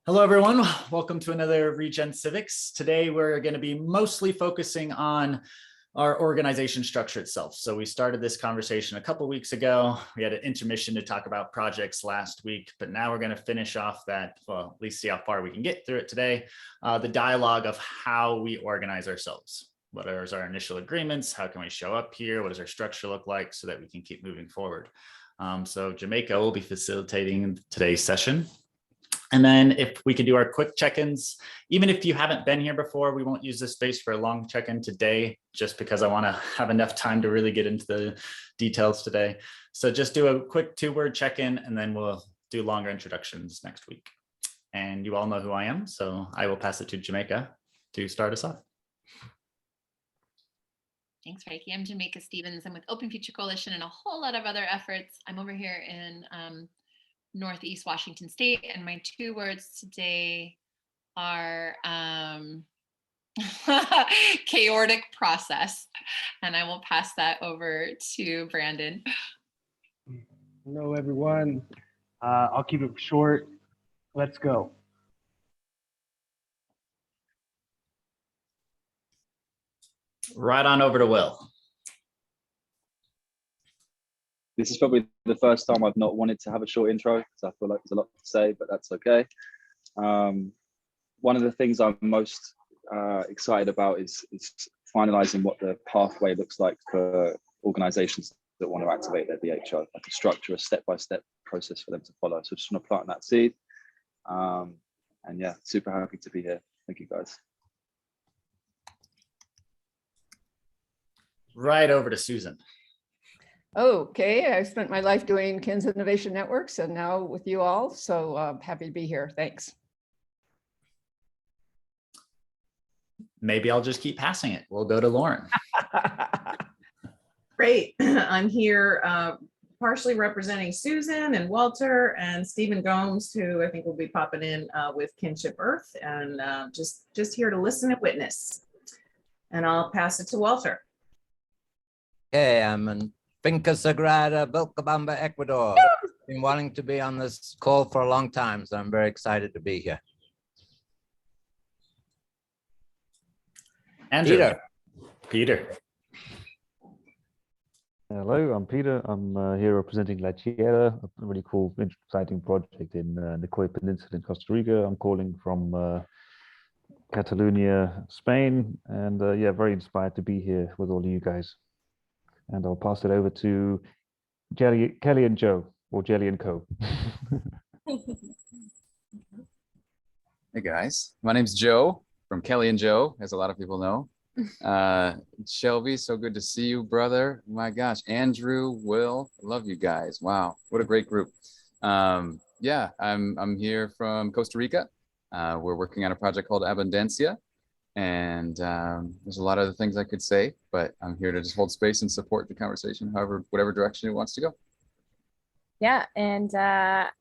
Hello, everyone. Welcome to another Regen Civics. Today, we're going to be mostly focusing on our organization structure itself. So we started this conversation a couple weeks ago. We had an intermission to talk about projects last week, but now we're going to finish off that, well, at least see how far we can get through it today, the dialogue of how we organize ourselves. What are our initial agreements? How can we show up here? What does our structure look like so that we can keep moving forward? So Jamaica will be facilitating today's session. And then if we can do our quick check-ins, even if you haven't been here before, we won't use this space for a long check-in today, just because I want to have enough time to really get into the details today. So just do a quick 2-word check-in, and then we'll do longer introductions next week. And you all know who I am, so I will pass it to Jamaica to start us off. Thanks, Reiki. I'm Jamaica Stevens. I'm with Open Future Coalition and a whole lot of other efforts. I'm over here in Northeast Washington State, and my 2 words today are chaotic process, and I will pass that over to Brandon. Hello, everyone. I'll keep it short. Let's go. Right on over to Will. This is probably the first time I've not wanted to have a short intro because I feel like there's a lot to say, but that's okay. One of the things I'm most excited about is finalizing what the pathway looks like for organizations that want to activate their VHO, like a structure, a step-by-step process for them to follow. So I just want to plant that seed. And yeah, super happy to be here. Thank you, guys. Right over to Susan. Okay, I've spent my life doing Ken's Innovation Networks and now with you all, so happy to be here. Thanks. Maybe I'll just keep passing it. We'll go to Lauren. Great. I'm here partially representing Susan and Walter and Stephen Gomes, who I think will be popping in with Kinship Earth, and just here to listen and witness. And I'll pass it to Walter. Hey, I'm in Finca Sagrada, Vilcabamba, Ecuador. Been wanting to be on this call for a long time, so I'm very excited to be here. Andrew. Peter. Hello, I'm Peter. I'm here representing La Tierra, a really cool, exciting project in the Nicoya Peninsula in Costa Rica. I'm calling from Catalonia, Spain, and yeah, very inspired to be here with all of you guys. And I'll pass it over to Kelly and Joe, or Jelly and Co. Hey guys, my name's Joe from Kelly and Joe, as a lot of people know. Shelby, so good to see you, brother. My gosh, Andrew, Will, love you guys. Wow, what a great group. Yeah, I'm here from Costa Rica. We're working on a project called Abundancia. And there's a lot of other things I could say, but I'm here to just hold space and support the conversation, whatever direction it wants to go. Yeah, and our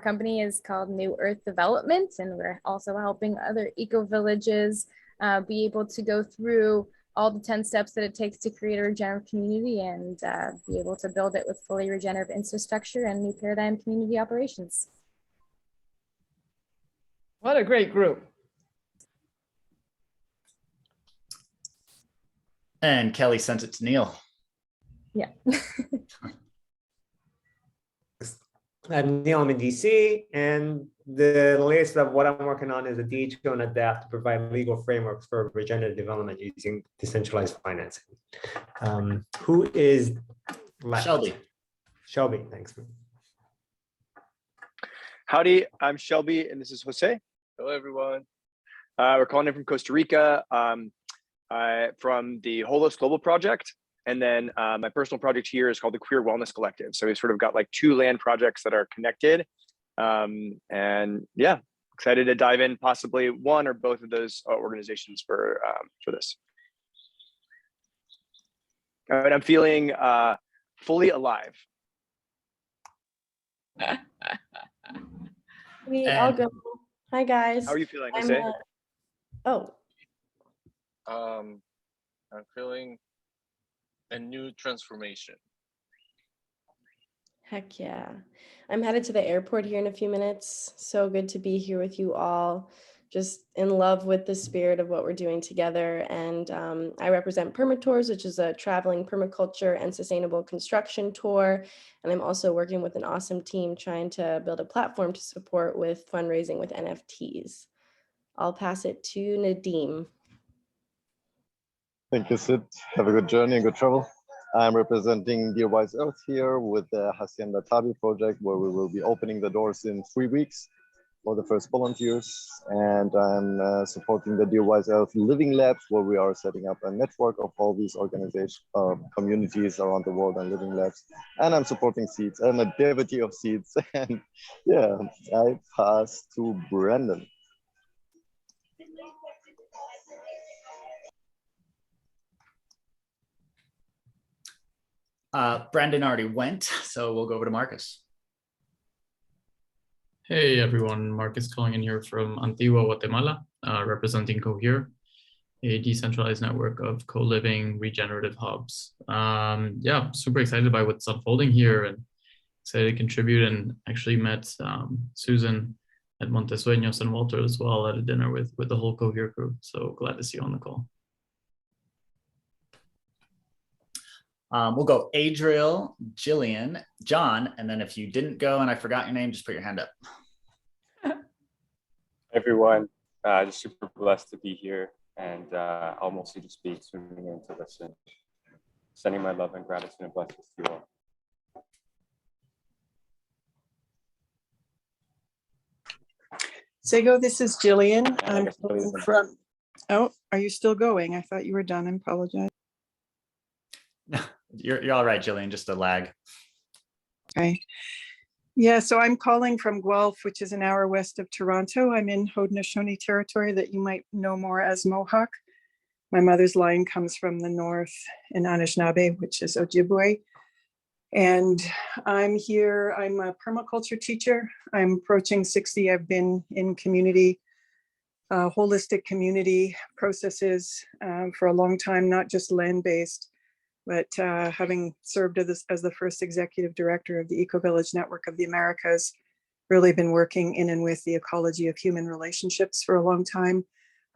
company is called New Earth Development, and we're also helping other eco-villages be able to go through all the 10 steps that it takes to create a regenerative community and be able to build it with fully regenerative infrastructure and new paradigm community operations. What a great group. And Kelly sent it to Neil. Yeah. I'm Neil, I'm in DC, and the latest of what I'm working on is a DHO and adapt to provide legal frameworks for regenerative development using decentralized financing. Who is left? Shelby. Shelby, thanks. Howdy, I'm Shelby, and this is Jose. Hello, everyone. We're calling in from Costa Rica. From the Holos Global Project. And then my personal project here is called the Queer Wellness Collective. So we sort of got like 2 land projects that are connected. And yeah, excited to dive in possibly one or both of those organizations for this. All right, I'm feeling fully alive. I'll go. Hi, guys. How are you feeling, Jose? I'm feeling a new transformation. Heck yeah. I'm headed to the airport here in a few minutes. So good to be here with you all. Just in love with the spirit of what we're doing together. And I represent Permatours, which is a traveling permaculture and sustainable construction tour. And I'm also working with an awesome team trying to build a platform to support with fundraising with NFTs. I'll pass it to Nadeem. Thank you, Sid. Have a good journey and good travel. I'm representing Dear Wise Earth here with the Hacienda Tabi project, where we will be opening the doors in 3 weeks for the first volunteers. And I'm supporting the Dear Wise Earth Living Labs, where we are setting up a network of all these organizations, communities around the world and living labs. And I'm supporting Seeds. I'm a devotee of Seeds. And yeah, I pass to Brandon. Brandon already went, so we'll go over to Marcus. Hey everyone, Marcus calling in here from Antigua, Guatemala, representing Cohere, a decentralized network of co-living regenerative hubs. Yeah, super excited by what's unfolding here and excited to contribute, and actually met Susan at Montesueños and Walter as well at a dinner with the whole Cohere crew. So glad to see you on the call. We'll go Adriel, Jillian, John, and then if you didn't go and I forgot your name, just put your hand up. Everyone, just super blessed to be here, and I'll mostly just be tuning in to listen. Sending my love and gratitude and blessings to you all. Sego, this is Jillian. I'm from, oh, are you still going? I thought you were done. I apologize. You're all right, Jillian, just a lag. Okay. Yeah, so I'm calling from Guelph, which is an hour west of Toronto. I'm in Haudenosaunee territory that you might know more as Mohawk. My mother's line comes from the north in Anishinaabe, which is Ojibwe. And I'm here, I'm a permaculture teacher. I'm approaching 60. I've been in community, holistic community processes for a long time, not just land-based, but having served as the first executive director of the Eco Village Network of the Americas, really been working in and with the ecology of human relationships for a long time.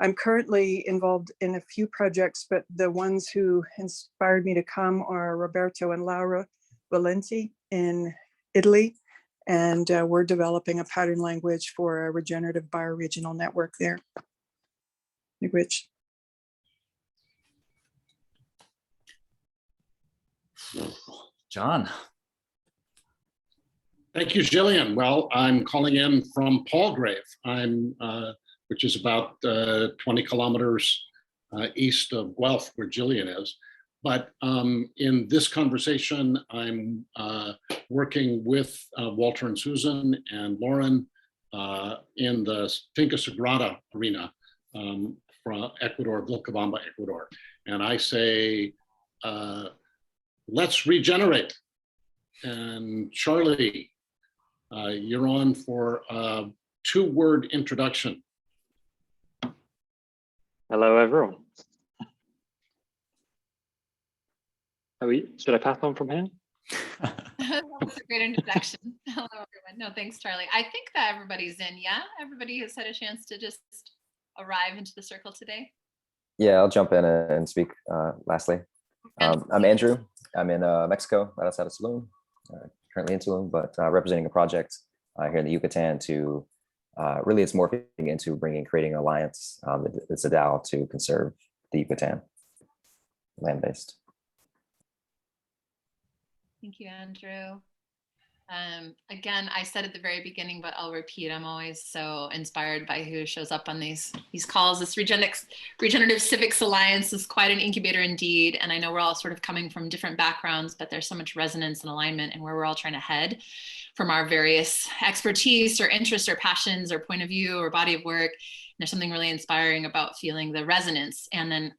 I'm currently involved in a few projects, but the ones who inspired me to come are Roberto and Laura Valenti in Italy. And we're developing a pattern language for a regenerative bioregional network there. Which John. Thank you, Jillian. Well, I'm calling in from Palgrave, which is about 20 kilometers east of Guelph, where Jillian is. But in this conversation, I'm working with Walter and Susan and Lauren in the Finca Sagrada arena from Ecuador, Vilcabamba, Ecuador. And I say, let's regenerate. And Charlie, you're on for a 2-word introduction. Hello, everyone. Should I pass on from here? That was a great introduction. Hello, everyone. No, thanks, Charlie. I think that everybody's in, yeah? Everybody has had a chance to just arrive into the circle today. Yeah, I'll jump in and speak lastly. I'm Andrew. I'm in Mexico, right outside of Tulum, currently in Tulum, but representing a project here in the Yucatan to really it's morphing into creating an alliance. It's a DAO to conserve the Yucatan, land-based. Thank you, Andrew. Again, I said at the very beginning, but I'll repeat, I'm always so inspired by who shows up on these calls. This Regenerative Civics Alliance is quite an incubator indeed. And I know we're all sort of coming from different backgrounds, but there's so much resonance and alignment in where we're all trying to head from our various expertise or interests or passions or point of view or body of work. And there's something really inspiring about feeling the resonance and then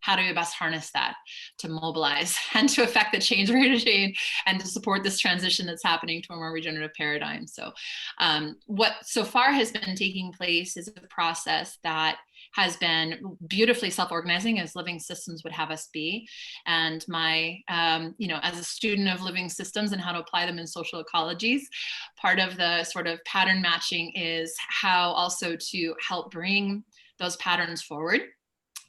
how do we best harness that to mobilize and to affect the change we're going to change and to support this transition that's happening to a more regenerative paradigm. So what so far has been taking place is a process that has been beautifully self-organizing, as living systems would have us be. And my, as a student of living systems and how to apply them in social ecologies, part of the sort of pattern matching is how also to help bring those patterns forward,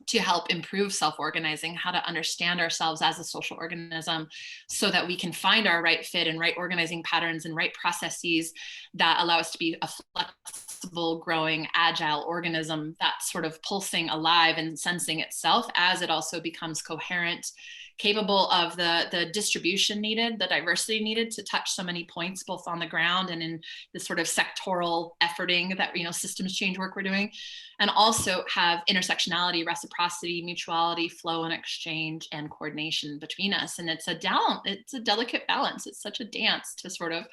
to help improve self-organizing, how to understand ourselves as a social organism so that we can find our right fit and right organizing patterns and right processes that allow us to be a flexible, growing, agile organism that's sort of pulsing alive and sensing itself as it also becomes coherent, capable of the distribution needed, the diversity needed to touch so many points, both on the ground and in the sort of sectoral efforting that, systems change work we're doing, and also have intersectionality, reciprocity, mutuality, flow and exchange and coordination between us. And it's a delicate balance. It's such a dance to sort of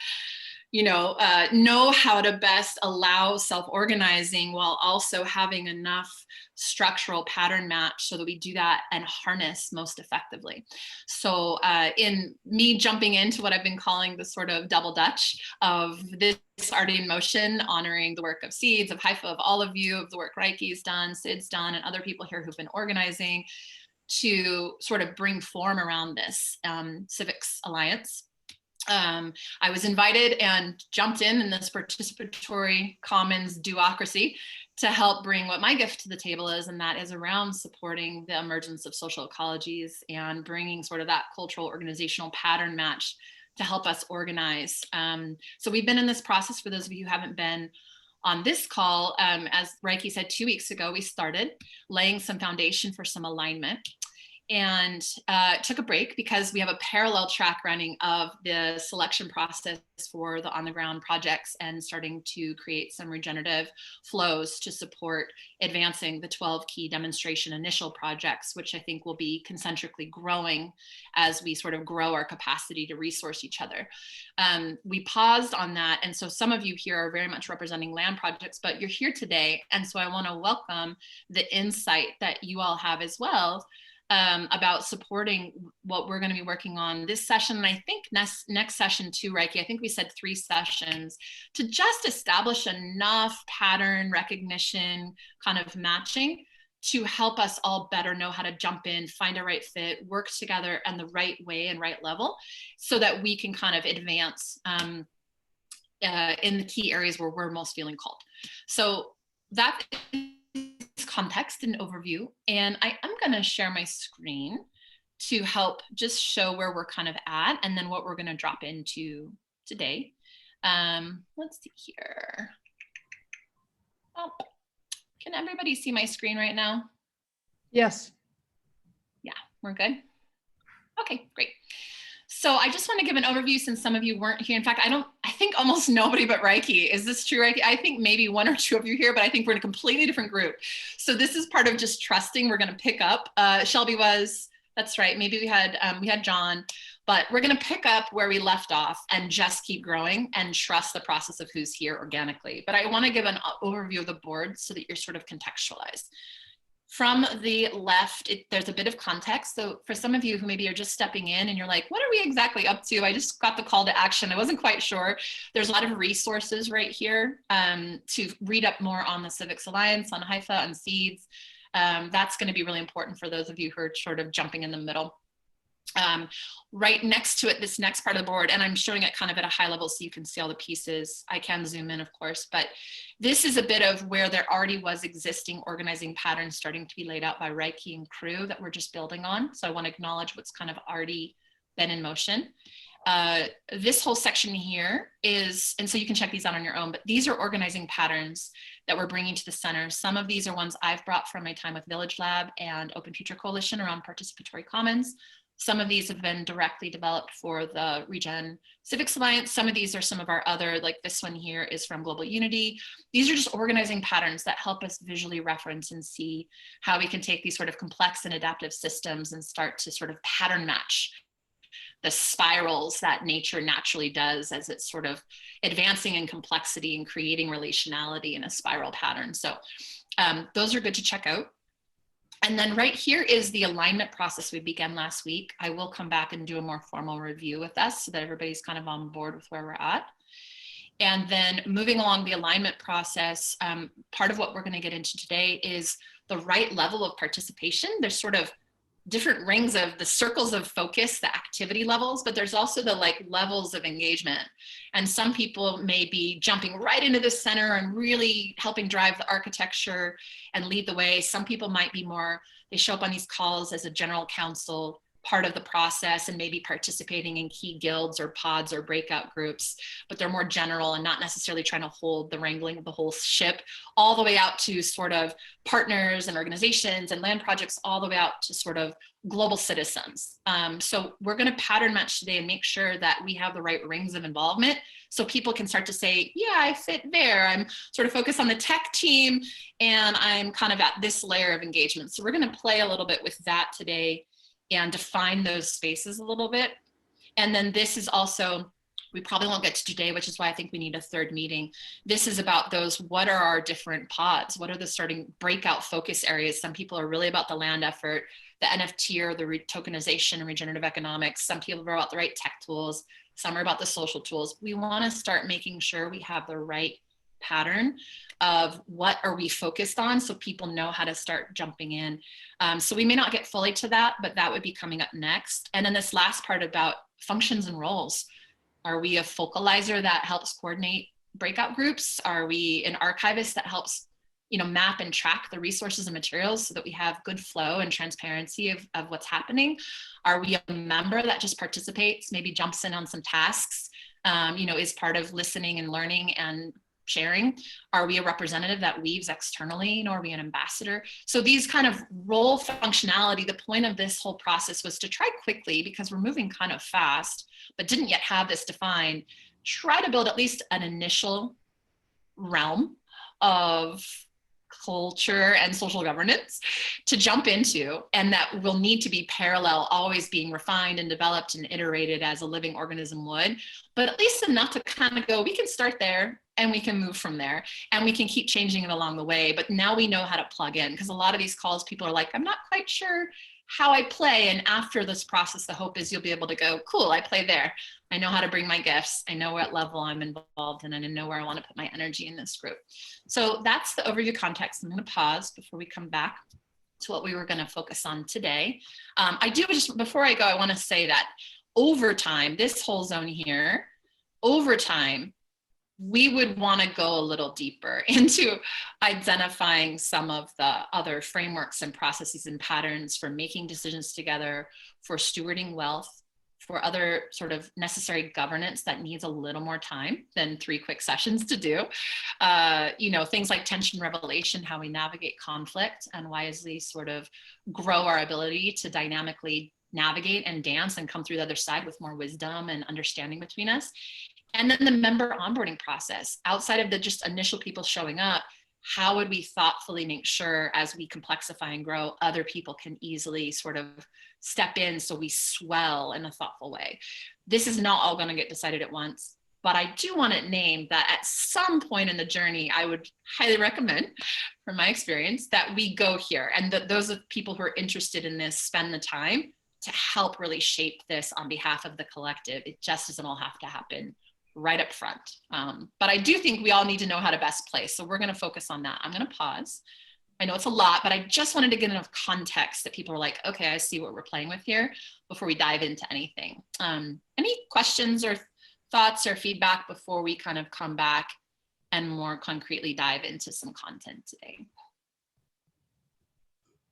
know how to best allow self-organizing while also having enough structural pattern match so that we do that and harness most effectively. So in me jumping into what I've been calling the sort of double Dutch of this already in motion, honoring the work of Seeds, of Haifa, of all of you, of the work Reiki's done, Sid's done, and other people here who've been organizing to sort of bring form around this Civics Alliance. I was invited and jumped in this participatory commons duocracy to help bring what my gift to the table is, and that is around supporting the emergence of social ecologies and bringing sort of that cultural organizational pattern match to help us organize. So we've been in this process, for those of you who haven't been on this call, as Reiki said 2 weeks ago, we started laying some foundation for some alignment. And took a break because we have a parallel track running of the selection process for the on-the-ground projects and starting to create some regenerative flows to support advancing the 12 key demonstration initial projects, which I think will be concentrically growing as we sort of grow our capacity to resource each other. We paused on that. And so some of you here are very much representing land projects, but you're here today. And so I want to welcome the insight that you all have as well about supporting what we're going to be working on this session. And I think next session too, Reiki, I think we said 3 sessions to just establish enough pattern recognition, kind of matching to help us all better know how to jump in, find a right fit, work together in the right way and right level so that we can kind of advance in the key areas where we're most feeling called. So that context and overview, and I'm going to share my screen to help just show where we're kind of at and then what we're going to drop into today. Let's see here. Oh, can everybody see my screen right now? Yes. Yeah, we're good. Okay, great. So I just want to give an overview since some of you weren't here. In fact, I think almost nobody but Reiki. Is this true, Reiki? I think maybe 1 or 2 of you here, but I think we're in a completely different group. So this is part of just trusting. We're going to pick up. Shelby was, that's right. Maybe we had John, but we're going to pick up where we left off and just keep growing and trust the process of who's here organically. But I want to give an overview of the board so that you're sort of contextualized. From the left, there's a bit of context. So for some of you who maybe are just stepping in and you're like, what are we exactly up to? I just got the call to action. I wasn't quite sure. There's a lot of resources right here to read up more on the Civics Alliance, on Haifa, on Seeds. That's going to be really important for those of you who are sort of jumping in the middle. Right next to it, this next part of the board, and I'm showing it kind of at a high level so you can see all the pieces. I can zoom in, of course, but this is a bit of where there already was existing organizing patterns starting to be laid out by Reiki and crew that we're just building on. So I want to acknowledge what's kind of already been in motion. This whole section here is, and so you can check these out on your own, but these are organizing patterns that we're bringing to the center. Some of these are ones I've brought from my time with Village Lab and Open Future Coalition around participatory commons. Some of these have been directly developed for the Regen Civics Alliance. Some of these are some of our other, like this one here is from Global Unity. These are just organizing patterns that help us visually reference and see how we can take these sort of complex and adaptive systems and start to sort of pattern match the spirals that nature naturally does as it's sort of advancing in complexity and creating relationality in a spiral pattern. So those are good to check out. And then right here is the alignment process we began last week. I will come back and do a more formal review with us so that everybody's kind of on board with where we're at. And then moving along the alignment process, part of what we're going to get into today is the right level of participation. There's sort of different rings of the circles of focus, the activity levels, but there's also the like levels of engagement. And some people may be jumping right into the center and really helping drive the architecture and lead the way. Some people might be more, they show up on these calls as a general counsel, part of the process, and maybe participating in key guilds or pods or breakout groups, but they're more general and not necessarily trying to hold the wrangling of the whole ship, all the way out to sort of partners and organizations and land projects, all the way out to sort of global citizens. So we're going to pattern match today and make sure that we have the right rings of involvement so people can start to say, yeah, I fit there. I'm sort of focused on the tech team and I'm kind of at this layer of engagement. So we're going to play a little bit with that today and define those spaces a little bit. And then this is also, we probably won't get to today, which is why I think we need a third meeting. This is about those, what are our different pods? What are the starting breakout focus areas? Some people are really about the land effort, the NFT or the tokenization and regenerative economics. Some people are about the right tech tools. Some are about the social tools. We wanna start making sure we have the right pattern of what are we focused on so people know how to start jumping in. So we may not get fully to that, but that would be coming up next. And then this last part about functions and roles. Are we a focalizer that helps coordinate breakout groups? Are we an archivist that helps, you know, map and track the resources and materials so that we have good flow and transparency of what's happening? Are we a member that just participates, maybe jumps in on some tasks, you know, is part of listening and learning and sharing? Are we a representative that weaves externally? You know, are we an ambassador? So these kind of role functionality, the point of this whole process was to try quickly, because we're moving kind of fast, but didn't yet have this defined, try to build at least an initial realm of culture and social governance to jump into, and that will need to be parallel, always being refined and developed and iterated as a living organism would, but at least enough to kind of go, we can start there and we can move from there and we can keep changing it along the way. But now we know how to plug in, because a lot of these calls, people are like, I'm not quite sure how I play. And after this process, the hope is you'll be able to go, cool, I play there. I know how to bring my gifts. I know what level I'm involved in, and I know where I want to put my energy in this group. So that's the overview context. I'm going to pause before we come back to what we were going to focus on today. I do just, before I go, I want to say that over time, this whole zone here, over time, we would want to go a little deeper into identifying some of the other frameworks and processes and patterns for making decisions together, for stewarding wealth, for other sort of necessary governance that needs a little more time than 3 quick sessions to do. You know, things like tension revelation, how we navigate conflict and wisely sort of grow our ability to dynamically navigate and dance and come through the other side with more wisdom and understanding between us. And then the member onboarding process, outside of the just initial people showing up, how would we thoughtfully make sure as we complexify and grow, other people can easily sort of step in so we swell in a thoughtful way. This is not all going to get decided at once, but I do want to name that at some point in the journey, I would highly recommend, from my experience, that we go here, and that those of people who are interested in this spend the time to help really shape this on behalf of the collective. It just doesn't all have to happen right up front. But I do think we all need to know how to best play. So we're going to focus on that. I'm going to pause. I know it's a lot, but I just wanted to get enough context that people are like, okay, I see what we're playing with here before we dive into anything. Any questions or thoughts or feedback before we kind of come back and more concretely dive into some content today?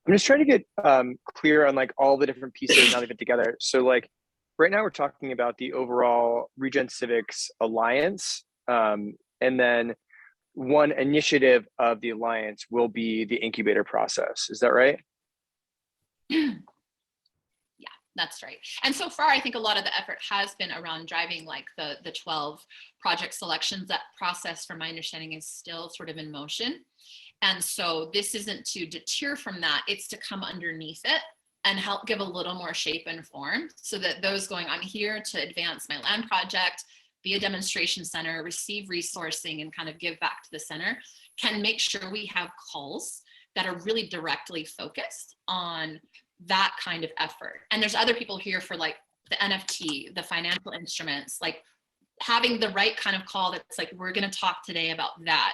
I'm just trying to get clear on like all the different pieces now they fit together. So like right now we're talking about the overall Regen Civics Alliance, and then one initiative of the Alliance will be the incubator process. Is that right? Yeah, that's right. And so far, I think a lot of the effort has been around driving like the 12 project selections. That process, from my understanding, is still sort of in motion. And so this isn't to deter from that, it's to come underneath it and help give a little more shape and form so that those going, I'm here to advance my land project, be a demonstration center, receive resourcing, and kind of give back to the center, can make sure we have calls that are really directly focused on that kind of effort. And there's other people here for like the NFT, the financial instruments, like having the right kind of call that's like, we're going to talk today about that.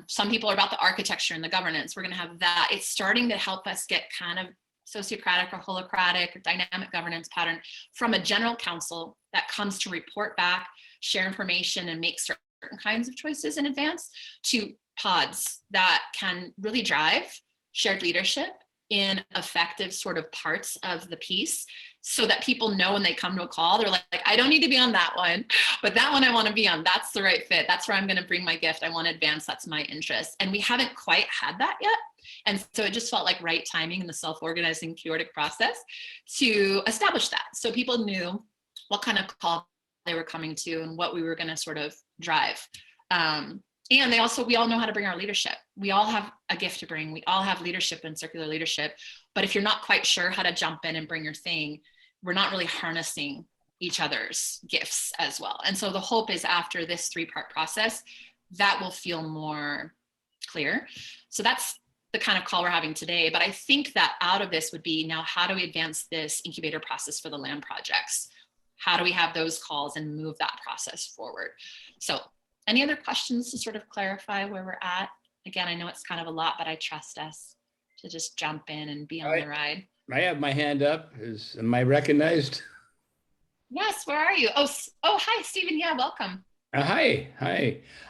Some people are about the architecture and the governance. We're going to have that. It's starting to help us get kind of sociocratic or holocratic or dynamic governance pattern from a general council that comes to report back, share information, and make certain kinds of choices in advance, to pods that can really drive shared leadership in effective sort of parts of the piece, so that people know when they come to a call, they're like, I don't need to be on that one, but that one I want to be on. That's the right fit. That's where I'm going to bring my gift. I want to advance. That's my interest. And we haven't quite had that yet. And so it just felt like right timing in the self-organizing chaotic process to establish that. So people knew what kind of call they were coming to and what we were going to sort of drive. And we all know how to bring our leadership. We all have a gift to bring. We all have leadership and circular leadership. But if you're not quite sure how to jump in and bring your thing, we're not really harnessing each other's gifts as well. And so the hope is after this 3-part process, that will feel more clear. So that's the kind of call we're having today. But I think that out of this would be, now how do we advance this incubator process for the land projects? How do we have those calls and move that process forward? So any other questions to sort of clarify where we're at? Again, I know it's kind of a lot, but I trust us to just jump in and be on the ride. I have my hand up. Am I recognized? Yes, where are you? Oh, hi, Stephen. Yeah, welcome. Hi.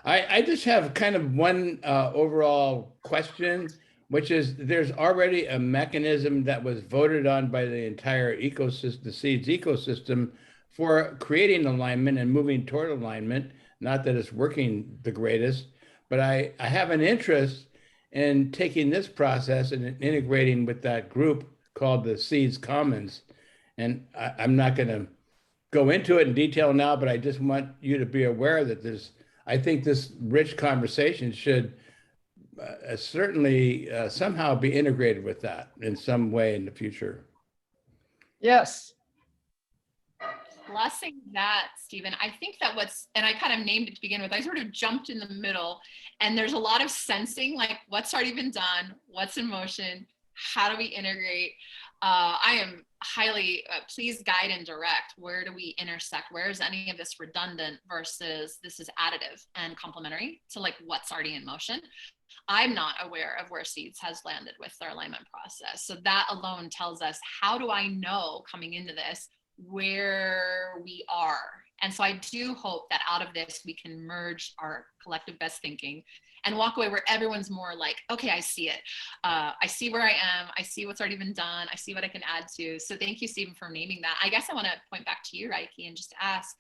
I just have kind of one overall question, which is, there's already a mechanism that was voted on by the entire ecosystem, the seeds ecosystem, for creating alignment and moving toward alignment. Not that it's working the greatest, but I have an interest in taking this process and integrating with that group called the Seeds Commons. And I'm not going to go into it in detail now, but I just want you to be aware that I think this rich conversation should certainly somehow be integrated with that in some way in the future. Yes. Blessing that, Stephen. I think that and I kind of named it to begin with, I sort of jumped in the middle, and there's a lot of sensing, like what's already been done, what's in motion, how do we integrate? I am highly, please guide and direct. Where do we intersect? Where is any of this redundant versus this is additive and complementary to like what's already in motion? I'm not aware of where Seeds has landed with their alignment process. So that alone tells us, how do I know coming into this where we are? And so I do hope that out of this, we can merge our collective best thinking and walk away where everyone's more like, okay, I see it. I see where I am. I see what's already been done. I see what I can add to. So thank you, Stephen, for naming that. I guess I want to point back to you, Reiki, and just ask,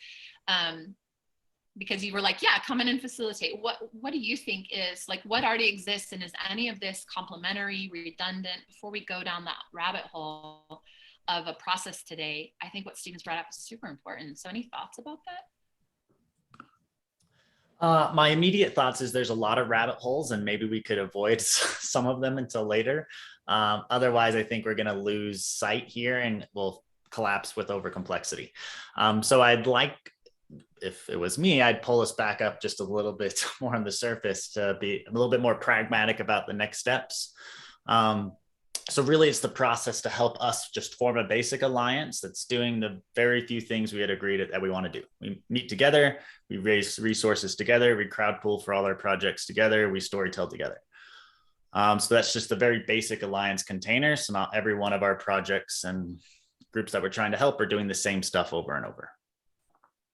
because you were like, yeah, come in and facilitate. What do you think is, like, what already exists? And is any of this complementary, redundant? Before we go down that rabbit hole of a process today, I think what Stephen's brought up is super important. So any thoughts about that? My immediate thoughts is there's a lot of rabbit holes, and maybe we could avoid some of them until later. Otherwise, I think we're going to lose sight here and we'll collapse with overcomplexity. So I'd like, if it was me, I'd pull us back up just a little bit more on the surface to be a little bit more pragmatic about the next steps. So really, it's the process to help us just form a basic alliance that's doing the very few things we had agreed that we want to do. We meet together, we raise resources together, we crowdpool for all our projects together, we storytell together. So that's just the very basic alliance container. So not every one of our projects and groups that we're trying to help are doing the same stuff over and over.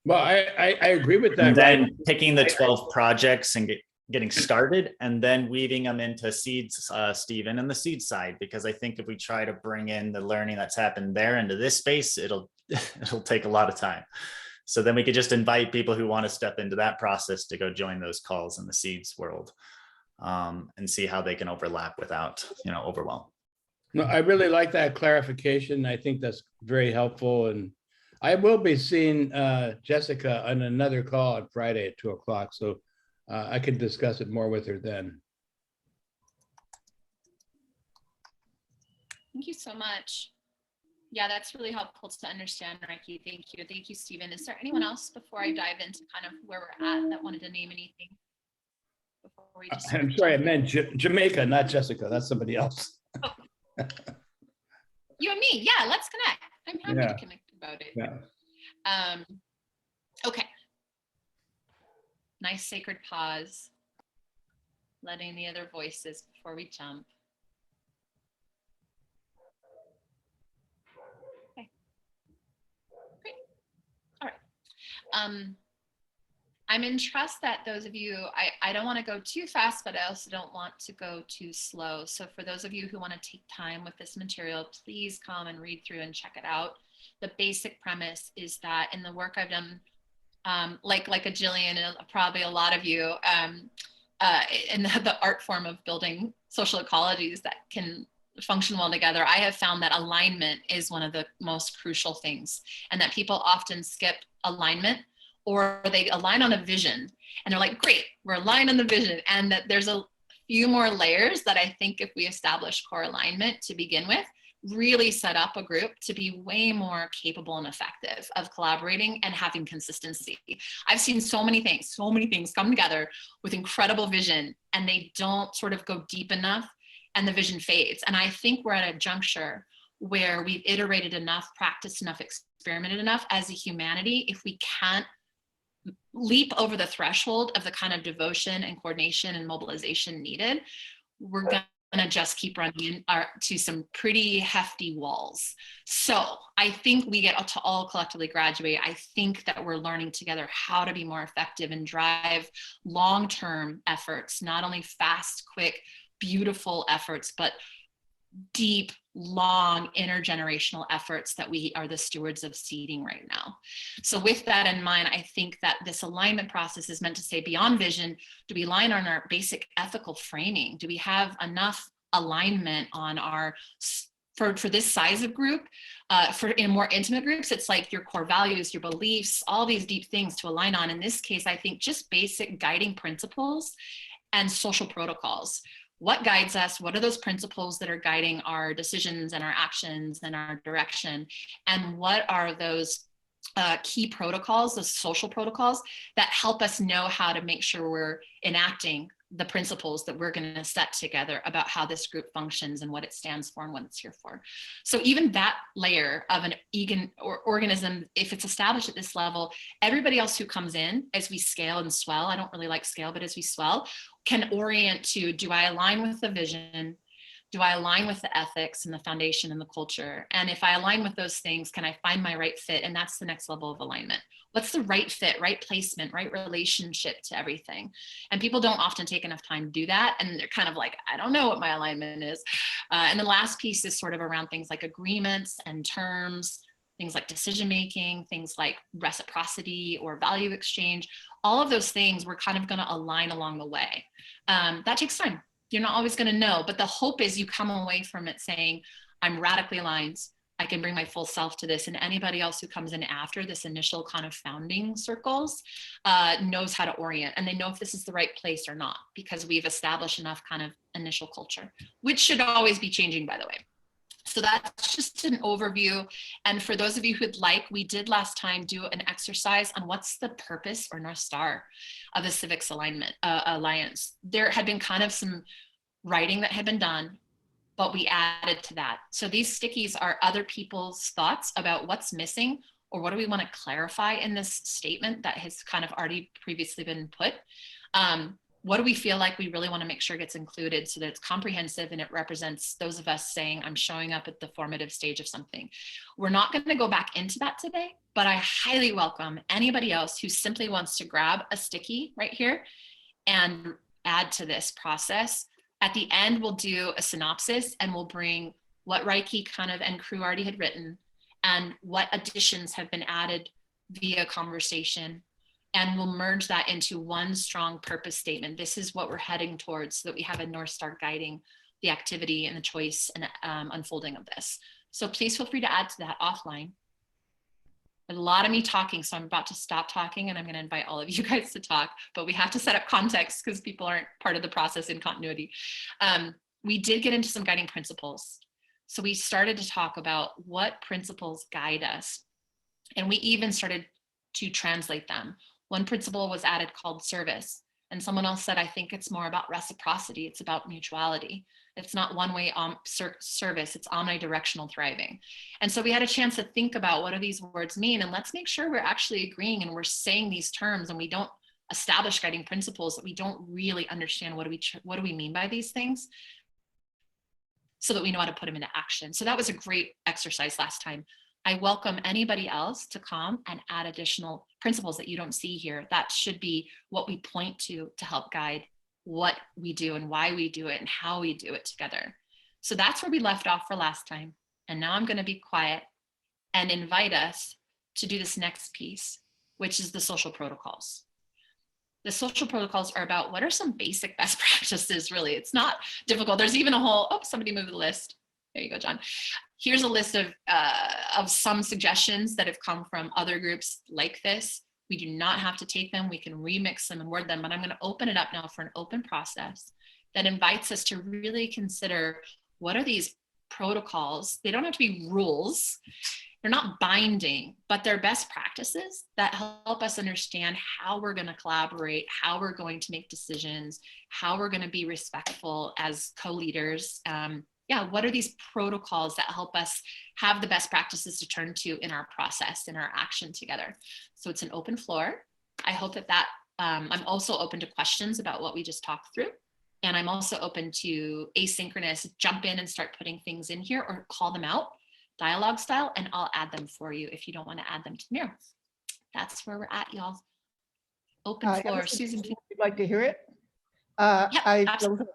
Well, I agree with that. And then picking the 12 projects and getting started, and then weaving them into Seeds, Stephen, and the seed side, because I think if we try to bring in the learning that's happened there into this space, it'll take a lot of time. So then we could just invite people who want to step into that process to go join those calls in the Seeds world, and see how they can overlap without, overwhelm. No, I really like that clarification. I think that's very helpful. And I will be seeing Jessica on another call on Friday at 2:00. So I can discuss it more with her then. Thank you so much. Yeah, that's really helpful to understand, Reiki. Thank you. Thank you, Stephen. Is there anyone else before I dive into kind of where we're at that wanted to name anything before we just I'm sorry, I meant Jamaica, not Jessica. That's somebody else. You and me, yeah, let's connect. I'm happy Yeah. to connect about it. Yeah. Okay. Nice sacred pause. Letting the other voices before we jump. Okay. Great. All right. I'm in trust that those of you, I don't want to go too fast, but I also don't want to go too slow. So for those of you who want to take time with this material, please come and read through and check it out. The basic premise is that in the work I've done, like a Jillian and probably a lot of you, in the art form of building social ecologies that can function well together, I have found that alignment is one of the most crucial things, and that people often skip alignment, or they align on a vision and they're like, great, we're aligned on the vision. And that there's a few more layers that I think if we establish core alignment to begin with, really set up a group to be way more capable and effective of collaborating and having consistency. I've seen so many things come together with incredible vision, and they don't sort of go deep enough and the vision fades. And I think we're at a juncture where we've iterated enough, practiced enough, experimented enough as a humanity. If we can't leap over the threshold of the kind of devotion and coordination and mobilization needed, we're gonna just keep running to some pretty hefty walls. So I think we get to all collectively graduate. I think that we're learning together how to be more effective and drive long-term efforts, not only fast, quick, beautiful efforts, but deep, long, intergenerational efforts that we are the stewards of seeding right now. So with that in mind, I think that this alignment process is meant to say, beyond vision, do we align on our basic ethical framing? Do we have enough alignment on our, for this size of group, in more intimate groups, it's like your core values, your beliefs, all these deep things to align on. In this case, I think just basic guiding principles and social protocols. What guides us? What are those principles that are guiding our decisions and our actions and our direction? And what are those key protocols, those social protocols that help us know how to make sure we're enacting the principles that we're going to set together about how this group functions and what it stands for and what it's here for. So even that layer of an organism, if it's established at this level, everybody else who comes in as we scale and swell, I don't really like scale, but as we swell, can orient to, do I align with the vision? Do I align with the ethics and the foundation and the culture? And if I align with those things, can I find my right fit? And that's the next level of alignment. What's the right fit, right placement, right relationship to everything? And people don't often take enough time to do that. And they're kind of like, I don't know what my alignment is. And the last piece is sort of around things like agreements and terms, things like decision-making, things like reciprocity or value exchange. All of those things we're kind of going to align along the way. That takes time. You're not always going to know, but the hope is you come away from it saying, I'm radically aligned. I can bring my full self to this. And anybody else who comes in after this initial kind of founding circles knows how to orient, and they know if this is the right place or not, because we've established enough kind of initial culture, which should always be changing, by the way. So that's just an overview. And for those of you who'd like, we did last time do an exercise on what's the purpose or North Star of the Civics Alliance. There had been kind of some writing that had been done, but we added to that. So these stickies are other people's thoughts about what's missing, or what do we want to clarify in this statement that has kind of already previously been put. What do we feel like we really want to make sure gets included so that it's comprehensive and it represents those of us saying, I'm showing up at the formative stage of something. We're not going to go back into that today, but I highly welcome anybody else who simply wants to grab a sticky right here and add to this process. At the end, we'll do a synopsis and we'll bring what Reiki kind of and crew already had written and what additions have been added via conversation. And we'll merge that into one strong purpose statement. This is what we're heading towards, so that we have a North Star guiding the activity and the choice and unfolding of this. So please feel free to add to that offline. There's a lot of me talking, so I'm about to stop talking and I'm going to invite all of you guys to talk, but we have to set up context because people aren't part of the process in continuity. We did get into some guiding principles. So we started to talk about what principles guide us, and we even started to translate them. One principle was added called service, And someone else said, I think it's more about reciprocity. It's about mutuality. It's not one-way service, it's omnidirectional thriving. And so we had a chance to think about what do these words mean, and let's make sure we're actually agreeing and we're saying these terms and we don't establish guiding principles that we don't really understand what do we mean by these things, so that we know how to put them into action. So that was a great exercise last time. I welcome anybody else to come and add additional principles that you don't see here. That should be what we point to help guide what we do and why we do it and how we do it together. So that's where we left off for last time. And now I'm going to be quiet and invite us to do this next piece, which is the social protocols. The social protocols are about what are some basic best practices, really. It's not difficult. There's even a whole, oh, somebody moved the list. There you go, John. Here's a list of some suggestions that have come from other groups like this. We do not have to take them. We can remix them and word them, but I'm going to open it up now for an open process that invites us to really consider what are these protocols. They don't have to be rules. They're not binding, but they're best practices that help us understand how we're going to collaborate, how we're going to make decisions, how we're going to be respectful as co-leaders. Yeah, what are these protocols that help us have the best practices to turn to in our process, in our action together? So it's an open floor. I hope that I'm also open to questions about what we just talked through. And I'm also open to asynchronous, jump in and start putting things in here or call them out, dialogue style, and I'll add them for you if you don't want to add them to the mirror. That's where we're at, y'all. Open floor. Susan, if you'd like to hear it. Yep, I absolutely.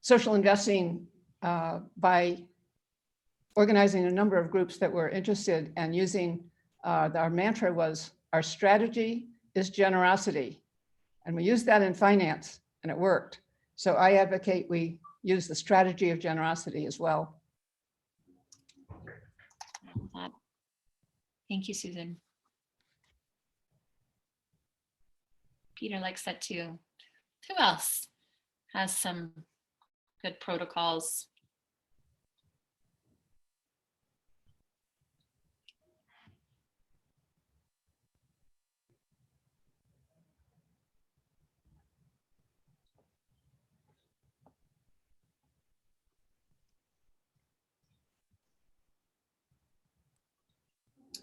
Social investing by organizing a number of groups that were interested and using, our mantra was, our strategy is generosity. And we used that in finance and it worked. So I advocate we use the strategy of generosity as well. Thank you, Susan. Peter likes that too. Who else has some good protocols?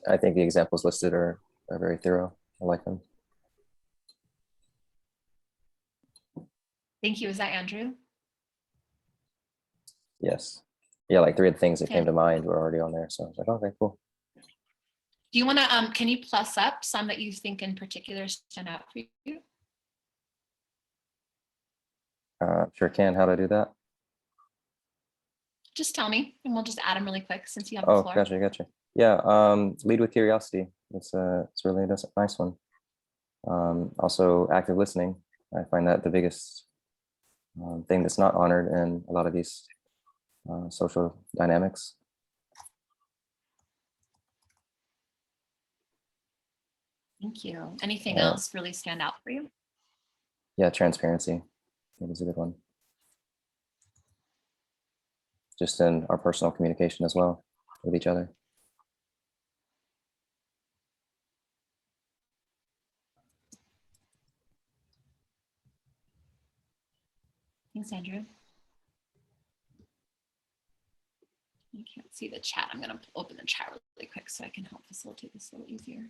I think the examples listed are very thorough. I like them. Thank you. Is that Andrew? Yes. Yeah, like 3 of the things that came to mind were already on there. So I was like, okay, cool. Do you want to, can you plus up some that you think in particular stand out for you? Sure can. How do I do that? Just tell me and we'll just add them really quick since you have the Oh, floor. gotcha. Yeah, lead with curiosity. It's really a nice one. Also, active listening. I find that the biggest thing that's not honored in a lot of these social dynamics. Thank you. Anything else really stand out for you? Yeah, transparency. I think is a good one. Just in our personal communication as well with each other. Thanks, Andrew. I can't see the chat. I'm going to open the chat really quick so I can help facilitate this a little easier.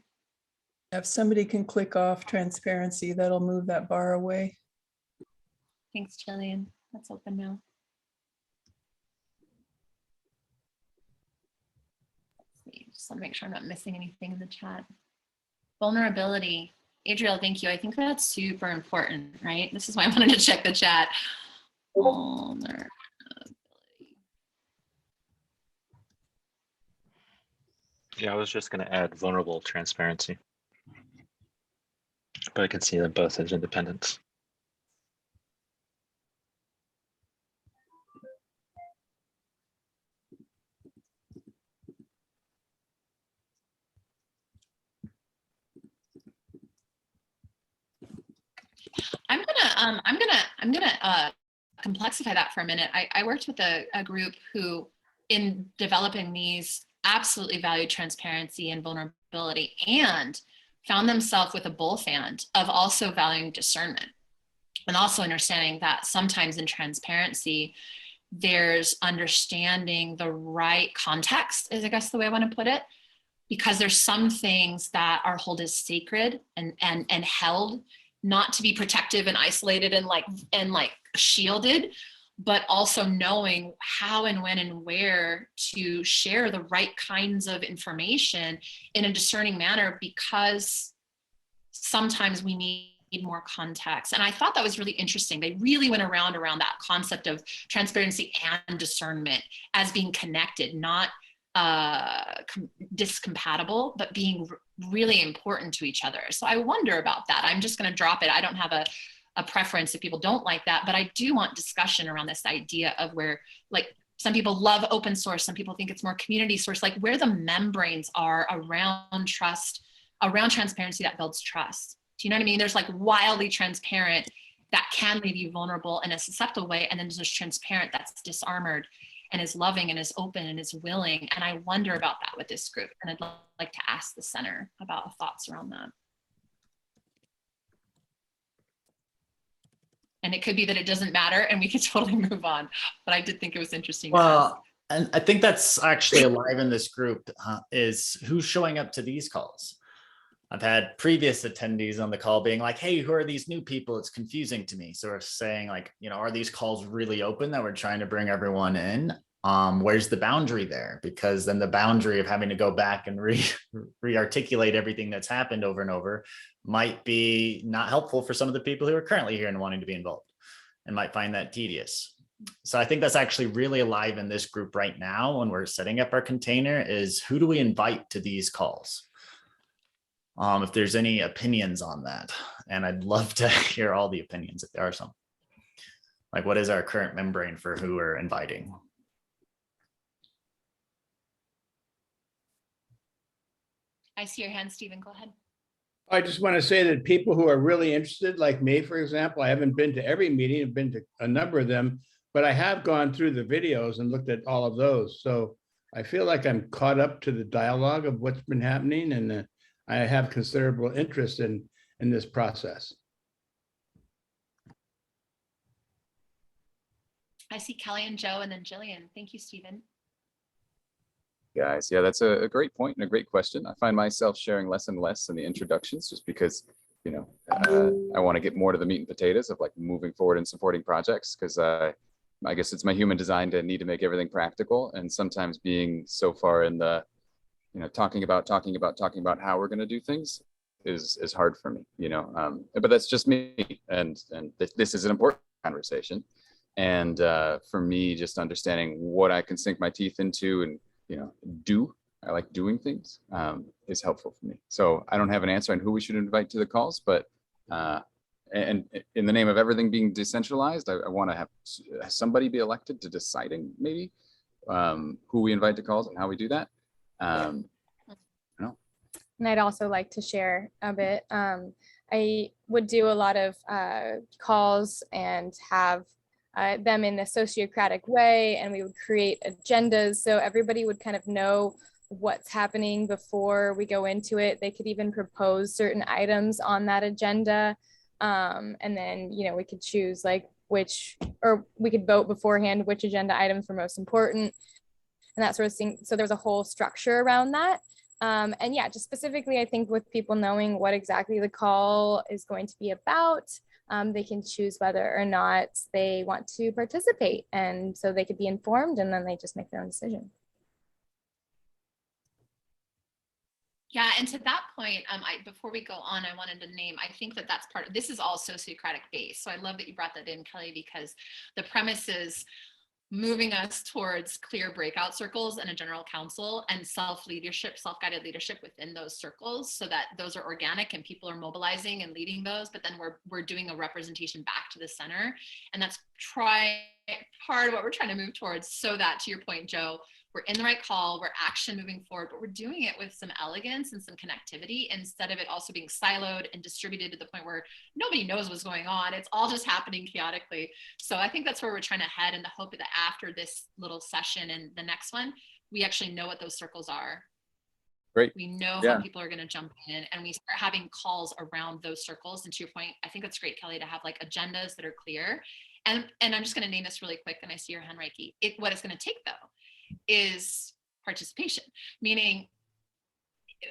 If somebody can click off transparency, that'll move that bar away. Thanks, Jillian. That's open now. Just want to make sure I'm not missing anything in the chat. Vulnerability. Adriel, thank you. I think that's super important, right? This is why I wanted to check the chat. Vulnerability. Yeah, I was just going to add vulnerable transparency. But I can see them both as independents. I'm gonna complexify that for a minute. I worked with a group who, in developing these, absolutely valued transparency and vulnerability, and found themselves with a bull fan of also valuing discernment and also understanding that sometimes in transparency, there's understanding the right context, is I guess the way I want to put it, because there's some things that are held as sacred and held not to be protective and isolated and like shielded, but also knowing how and when and where to share the right kinds of information in a discerning manner, because sometimes we need more context. And I thought that was really interesting. They really went around that concept of transparency and discernment as being connected, not discompatible, but being really important to each other. So I wonder about that. I'm just going to drop it. I don't have a preference if people don't like that, but I do want discussion around this idea of where, like, some people love open source, some people think it's more community source, like where the membranes are around trust, around transparency that builds trust. Do you know what I mean? There's like wildly transparent that can leave you vulnerable in a susceptible way. And then there's transparent that's disarmored and is loving and is open and is willing. And I wonder about that with this group. And I'd like to ask the center about thoughts around that. And it could be that it doesn't matter and we could totally move on. But I did think it was interesting. Well, and I think that's actually alive in this group, is who's showing up to these calls. I've had previous attendees on the call being like, hey, who are these new people? It's confusing to me. Sort of saying like, you know, are these calls really open that we're trying to bring everyone in? Where's the boundary there? Because then the boundary of having to go back and re-articulate everything that's happened over and over might be not helpful for some of the people who are currently here and wanting to be involved and might find that tedious. So I think that's actually really alive in this group right now when we're setting up our container, is who do we invite to these calls? If there's any opinions on that, and I'd love to hear all the opinions if there are some. Like, what is our current membrane for who we're inviting? I see your hand, Stephen, go ahead. I just want to say that people who are really interested, like me, for example, I haven't been to every meeting, I've been to a number of them, but I have gone through the videos and looked at all of those. So I feel like I'm caught up to the dialogue of what's been happening, and I have considerable interest in this process. I see Kelly and Joe and then Jillian. Thank you, Stephen. Guys, yeah, that's a great point and a great question. I find myself sharing less and less in the introductions just because, you know, I want to get more to the meat and potatoes of like moving forward and supporting projects, because I guess it's my human design to need to make everything practical, and sometimes being so far in the, you know, talking about how we're going to do things is hard for me, you know, but that's just me, and this is an important conversation, and for me, just understanding what I can sink my teeth into and, you know, I like doing things, is helpful for me. So I don't have an answer on who we should invite to the calls, but and in the name of everything being decentralized, I want to have somebody be elected to deciding maybe who we invite to calls and how we do that. And I'd also like to share a bit. I would do a lot of calls and have them in a sociocratic way, and we would create agendas so everybody would kind of know what's happening before we go into it. They could even propose certain items on that agenda, and then, you know, we could choose like or we could vote beforehand which agenda items were most important and that sort of thing. So there's a whole structure around that. And yeah, just specifically, I think with people knowing what exactly the call is going to be about, they can choose whether or not they want to participate. And so they could be informed, and then they just make their own decision. Yeah, and to that point, before we go on, I wanted to name, I think that's part of, this is all sociocratic based. So I love that you brought that in, Kelly, because the premise is moving us towards clear breakout circles and a general council and self-leadership, self-guided leadership within those circles, so that those are organic and people are mobilizing and leading those, but then we're doing a representation back to the center. And that's part of what we're trying to move towards, so that, to your point, Joe, we're in the right call, we're action moving forward, but we're doing it with some elegance and some connectivity, instead of it also being siloed and distributed to the point where nobody knows what's going on. It's all just happening chaotically. So I think that's where we're trying to head, in the hope that after this little session and the next one, we actually know what those circles are. Great. We know Yeah. how people are going to jump in, and we start having calls around those circles. And to your point, I think that's great, Kelly, to have like agendas that are clear. And I'm just going to name this really quick. And I see your hand, Reiki. What it's going to take though is participation, meaning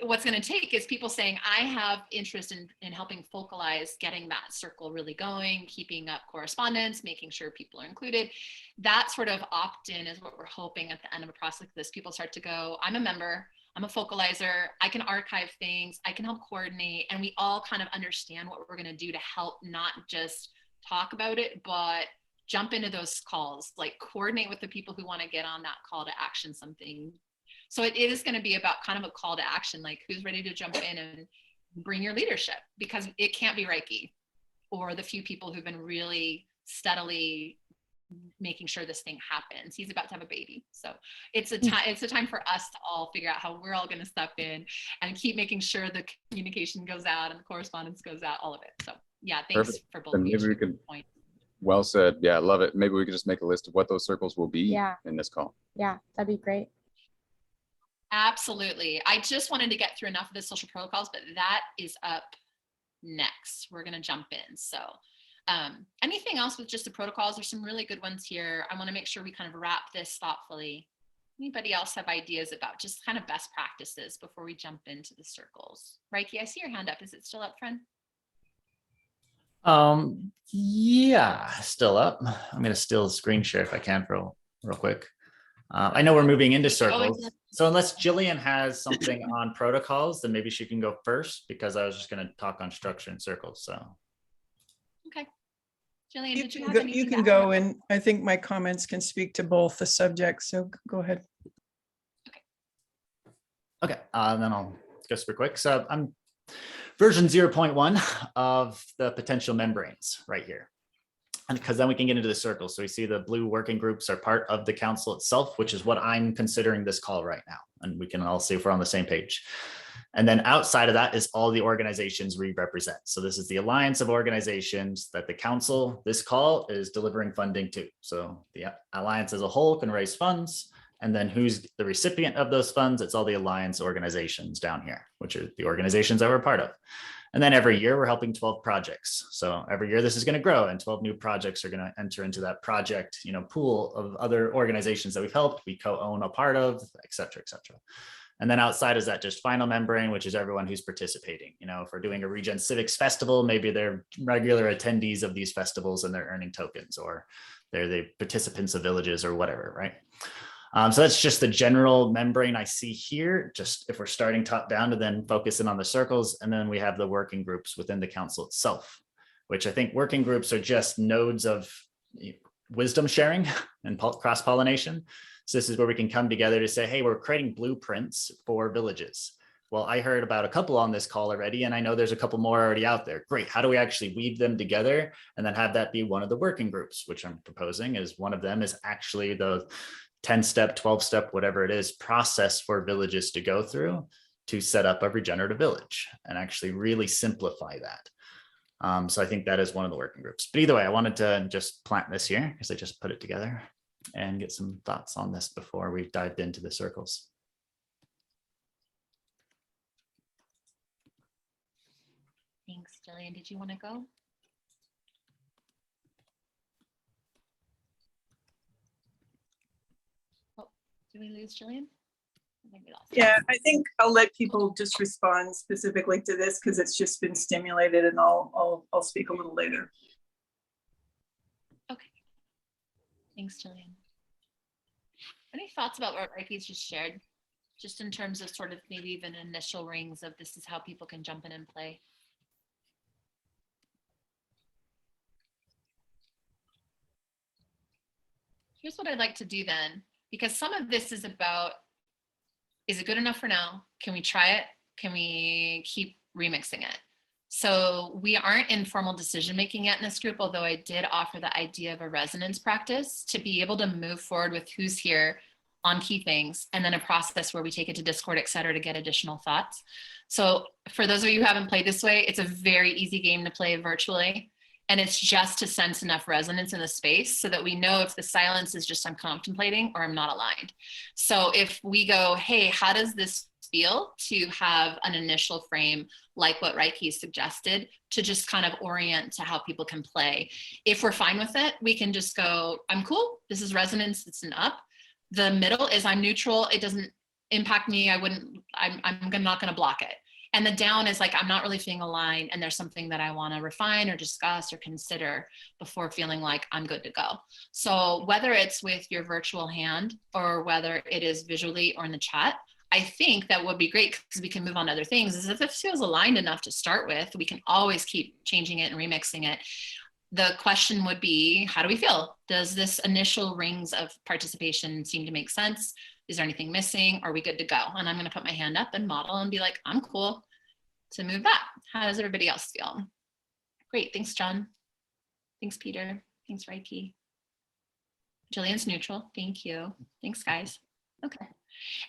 what's going to take is people saying, I have interest in helping focalize getting that circle really going, keeping up correspondence, making sure people are included. That sort of opt-in is what we're hoping at the end of a process like this. People start to go, I'm a member, I'm a focalizer, I can archive things, I can help coordinate, and we all kind of understand what we're going to do to help not just talk about it, but jump into those calls, like coordinate with the people who want to get on that call to action something. So it is going to be about kind of a call to action, like who's ready to jump in and bring your leadership, because it can't be Reiki or the few people who've been really steadily making sure this thing happens. He's about to have a baby. So it's a time for us to all figure out how we're all going to step in and keep making sure the communication goes out and the correspondence goes out, all of it. So yeah, thanks Perfect. for both. And maybe we could, well said. Yeah, I love it. Maybe we could just make a list of what those circles will be in this call. Yeah, that'd be great. Absolutely. I just wanted to get through enough of the social protocols, but that is up next. We're going to jump in. So anything else with just the protocols? There's some really good ones here. I want to make sure we kind of wrap this thoughtfully. Anybody else have ideas about just kind of best practices before we jump into the circles? Reiki, I see your hand up. Is it still up, friend? Yeah, still up. I'm going to still screen share if I can for real quick. I know we're moving into circles. So unless Jillian has something on protocols, then maybe she can go first, because I was just going to talk on structure and circles. So. Okay. Jillian, did you have You anything can to add? go, and I think my comments can speak to both the subjects. So go ahead. Okay, then I'll go super quick. So I'm version 0.1 of the potential membranes right here. And because then we can get into the circle. So we see the blue working groups are part of the council itself, which is what I'm considering this call right now. And we can all see if we're on the same page. And then outside of that is all the organizations we represent. So this is the alliance of organizations that the council, this call is delivering funding to. So the alliance as a whole can raise funds. And then who's the recipient of those funds? It's all the alliance organizations down here, which are the organizations that we're part of. And then every year we're helping 12 projects. So every year this is going to grow, and 12 new projects are going to enter into that project, pool of other organizations that we've helped, we co-own a part of, et cetera, et cetera. And then outside is that just final membrane, which is everyone who's participating. If we're doing a Regen Civics Festival, maybe they're regular attendees of these festivals and they're earning tokens, or they're the participants of villages or whatever, right? So that's just the general membrane I see here, just if we're starting top down to then focusing on the circles. And then we have the working groups within the council itself, which I think working groups are just nodes of wisdom sharing and cross-pollination. So this is where we can come together to say, hey, we're creating blueprints for villages. Well, I heard about a couple on this call already, and I know there's a couple more already out there. Great. How do we actually weave them together and then have that be one of the working groups, which I'm proposing is one of them is actually the 10-step, 12-step, whatever it is, process for villages to go through to set up a regenerative village and actually really simplify that. So I think that is one of the working groups. But either way, I wanted to just plant this here because I just put it together and get some thoughts on this before we dived into the circles. Thanks, Jillian. Did you want to go? Did we lose Jillian? I think we lost her. Yeah, I think I'll let people just respond specifically to this because it's just been stimulated, and I'll speak a little later. Okay. Thanks, Jillian. Any thoughts about what Reiki's just shared? Just in terms of sort of maybe even initial rings of this is how people can jump in and play. Here's what I'd like to do then, because some of this is about, is it good enough for now? Can we try it? Can we keep remixing it? So we aren't in formal decision making yet in this group, although I did offer the idea of a resonance practice to be able to move forward with who's here on key things, and then a process where we take it to Discord, et cetera, to get additional thoughts. So for those of you who haven't played this way, it's a very easy game to play virtually. And it's just to sense enough resonance in the space so that we know if the silence is just I'm contemplating or I'm not aligned. So if we go, hey, how does this feel to have an initial frame like what Reiki suggested to just kind of orient to how people can play. If we're fine with it, we can just go, I'm cool. This is resonance. It's an up. The middle is I'm neutral. It doesn't impact me. I'm not going to block it. And the down is like, I'm not really feeling aligned and there's something that I want to refine or discuss or consider before feeling like I'm good to go. So whether it's with your virtual hand or whether it is visually or in the chat, I think that would be great because we can move on to other things. Is if it feels aligned enough to start with, we can always keep changing it and remixing it. The question would be, how do we feel? Does this initial rings of participation seem to make sense? Is there anything missing? Are we good to go? And I'm going to put my hand up and model and be like, I'm cool to move that. How does everybody else feel? Great. Thanks, John. Thanks, Peter. Thanks, Reiki. Jillian's neutral. Thank you. Thanks, guys. Okay.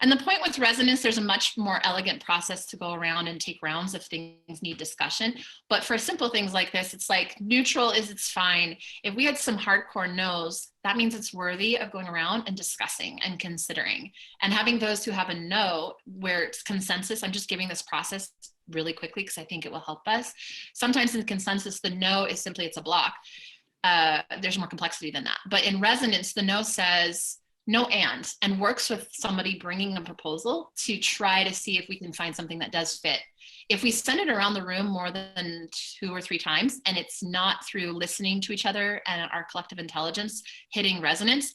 And the point with resonance, there's a much more elegant process to go around and take rounds if things need discussion. But for simple things like this, it's like neutral is it's fine. If we had some hardcore no's, that means it's worthy of going around and discussing and considering. And having those who have a no, where it's consensus, I'm just giving this process really quickly because I think it will help us. Sometimes in consensus, the no is simply it's a block. There's more complexity than that. But in resonance, the no says, no and works with somebody bringing a proposal to try to see if we can find something that does fit. If we send it around the room more than 2 or 3 times and it's not through listening to each other and our collective intelligence hitting resonance,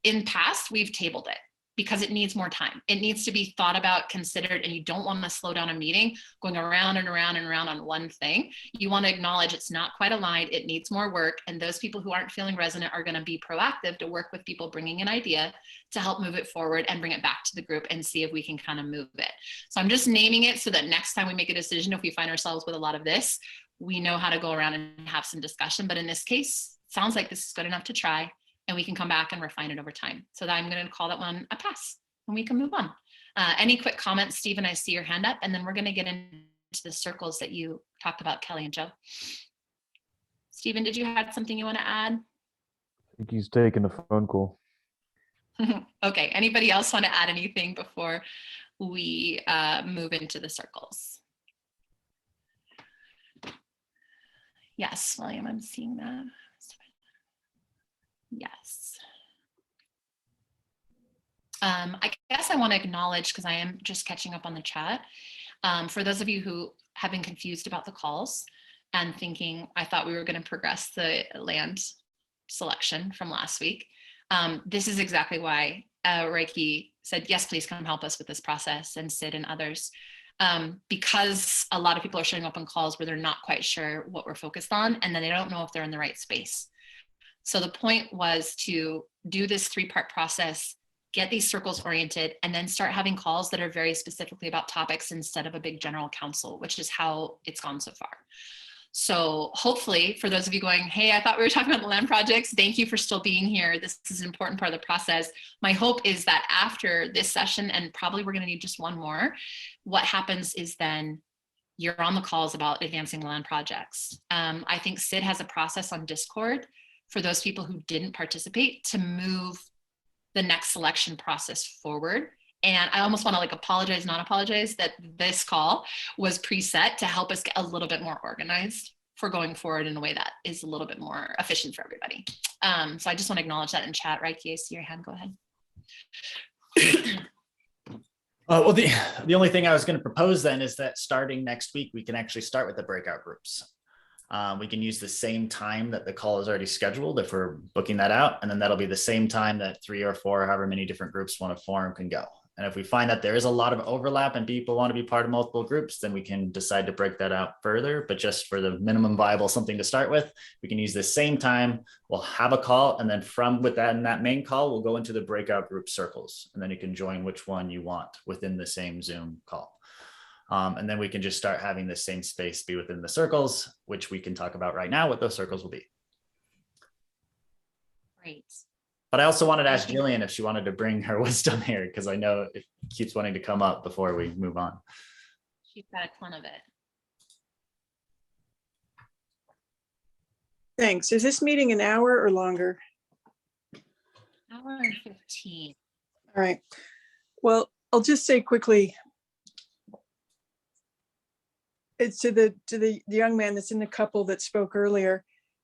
in past we've tabled it because it needs more time. It needs to be thought about, considered, and you don't want to slow down a meeting going around and around and around on one thing. You want to acknowledge it's not quite aligned, it needs more work, and those people who aren't feeling resonant are going to be proactive to work with people bringing an idea to help move it forward and bring it back to the group and see if we can kind of move it. So I'm just naming it so that next time we make a decision, if we find ourselves with a lot of this, we know how to go around and have some discussion. But in this case, it sounds like this is good enough to try, and we can come back and refine it over time. So that I'm going to call that one a pass, and we can move on. Any quick comments, Stephen? I see your hand up, and then we're going to get into the circles that you talked about, Kelly and Joe. Stephen, did you have something you want to add? I think he's taking a phone call. Okay, anybody else want to add anything before we move into the circles? Yes, William, I'm seeing that. Yes. I guess I want to acknowledge, because I am just catching up on the chat, for those of you who have been confused about the calls and thinking, I thought we were going to progress the land selection from last week. This is exactly why Reiki said, yes, please come help us with this process, and Sid and others, because a lot of people are showing up on calls where they're not quite sure what we're focused on, and then they don't know if they're in the right space. So the point was to do this 3-part process, get these circles oriented, and then start having calls that are very specifically about topics instead of a big general council, which is how it's gone so far. So hopefully for those of you going, hey, I thought we were talking about the land projects, thank you for still being here. This is an important part of the process. My hope is that after this session, and probably we're going to need just one more, what happens is then you're on the calls about advancing land projects. I think Sid has a process on Discord for those people who didn't participate to move the next selection process forward. And I almost want to like apologize, not apologize that this call was preset to help us get a little bit more organized for going forward in a way that is a little bit more efficient for everybody. So I just want to acknowledge that in chat. Right, I see your hand, go ahead. Well, the only thing I was going to propose then is that starting next week, we can actually start with the breakout groups. We can use the same time that the call is already scheduled if we're booking that out. And then that'll be the same time that 3 or 4, however many different groups want to form, can go. And if we find that there is a lot of overlap and people want to be part of multiple groups, then we can decide to break that out further. But just for the minimum viable something to start with, we can use the same time. We'll have a call, and then from with that in that main call, we'll go into the breakout group circles, and then you can join which one you want within the same Zoom call. And then we can just start having the same space be within the circles, which we can talk about right now what those circles will be. Great. But I also wanted to ask Jillian if she wanted to bring her wisdom here, because I know it keeps wanting to come up before we move on. She's got a ton of it. Thanks. Is this meeting an hour or longer? Hour and 15. All right. Well, I'll just say quickly, it's to the young man that's in the couple that spoke earlier.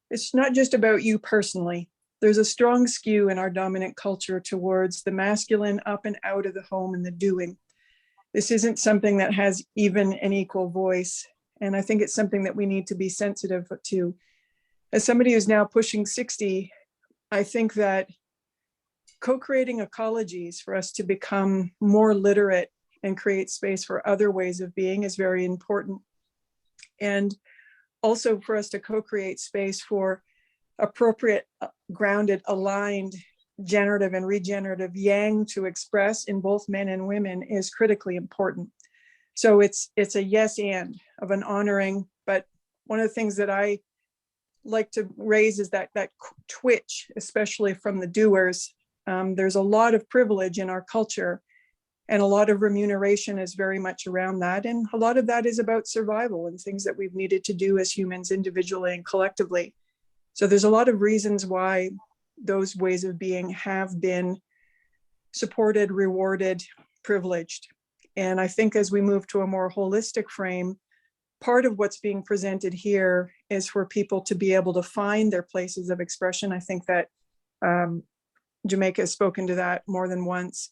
It's not just about you personally. There's a strong skew in our dominant culture towards the masculine up and out of the home and the doing. This isn't something that has even an equal voice. And I think it's something that we need to be sensitive to. As somebody who's now pushing 60, I think that co-creating ecologies for us to become more literate and create space for other ways of being is very important. And also for us to co-create space for appropriate, grounded, aligned, generative and regenerative yang to express in both men and women is critically important. So it's a yes and of an honoring, but one of the things that I like to raise is that twitch, especially from the doers. There's a lot of privilege in our culture, and a lot of remuneration is very much around that. And a lot of that is about survival and things that we've needed to do as humans individually and collectively. So there's a lot of reasons why those ways of being have been supported, rewarded, privileged. And I think as we move to a more holistic frame, part of what's being presented here is for people to be able to find their places of expression. I think that Jamaica has spoken to that more than once,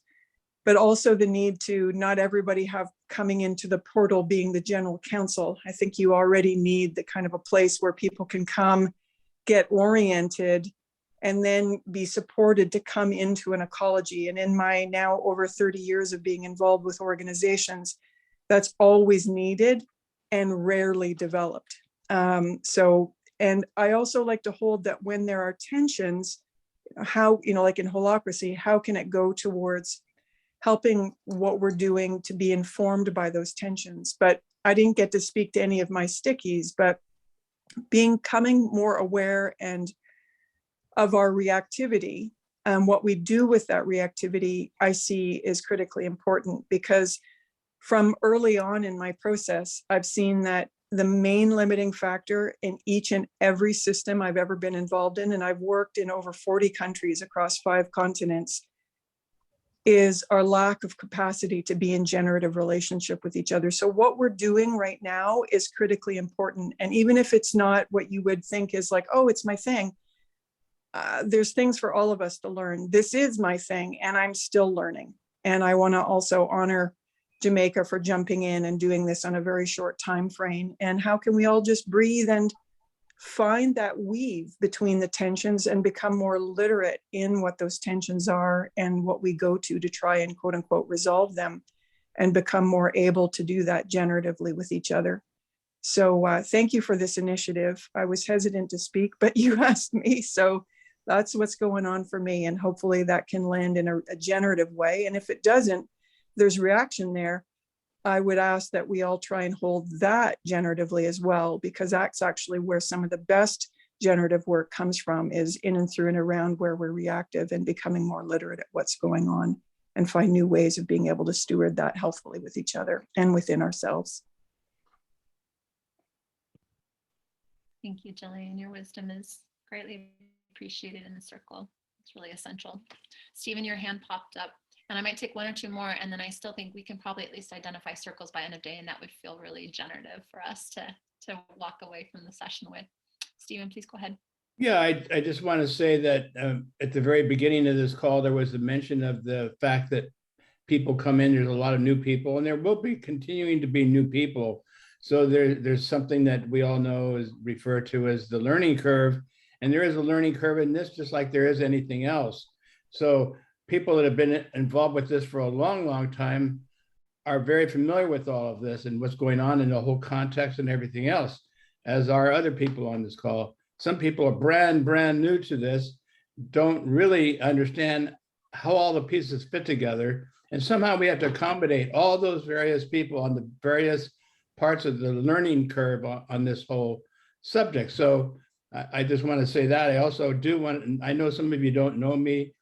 but also the need to not everybody have coming into the portal being the general counsel. I think you already need the kind of a place where people can come, get oriented, and then be supported to come into an ecology. And in my now over 30 years of being involved with organizations, that's always needed and rarely developed. And I also like to hold that when there are tensions, how, like in holacracy, how can it go towards helping what we're doing to be informed by those tensions? But I didn't get to speak to any of my stickies, but becoming more aware and of our reactivity and what we do with that reactivity, I see is critically important, because from early on in my process, I've seen that the main limiting factor in each and every system I've ever been involved in, and I've worked in over 40 countries across 5 continents, is our lack of capacity to be in generative relationship with each other. So what we're doing right now is critically important. And even if it's not what you would think is like, oh, it's my thing, there's things for all of us to learn. This is my thing, and I'm still learning. And I want to also honor Jamaica for jumping in and doing this on a very short time frame. And how can we all just breathe and find that weave between the tensions and become more literate in what those tensions are and what we go to try and quote unquote resolve them, and become more able to do that generatively with each other. So thank you for this initiative. I was hesitant to speak, but you asked me. So that's what's going on for me. And hopefully that can land in a generative way. And if it doesn't, there's reaction there. I would ask that we all try and hold that generatively as well, because that's actually where some of the best generative work comes from, is in and through and around where we're reactive and becoming more literate at what's going on, and find new ways of being able to steward that healthfully with each other and within ourselves. Thank you, Jillian. Your wisdom is greatly appreciated in the circle. It's really essential. Stephen, your hand popped up, and I might take 1 or 2 more, and then I still think we can probably at least identify circles by end of day, and that would feel really generative for us to walk away from the session with. Stephen, please go ahead. Yeah, I just want to say that at the very beginning of this call, there was a mention of the fact that people come in, there's a lot of new people, and there will be continuing to be new people. So there's something that we all know is referred to as the learning curve. And there is a learning curve in this, just like there is anything else. So people that have been involved with this for a long, long time are very familiar with all of this and what's going on in the whole context and everything else, as are other people on this call. Some people are brand new to this, don't really understand how all the pieces fit together. And somehow we have to accommodate all those various people on the various parts of the learning curve on this whole subject. So I just want to say that. I also do want, I know some of you don't know me.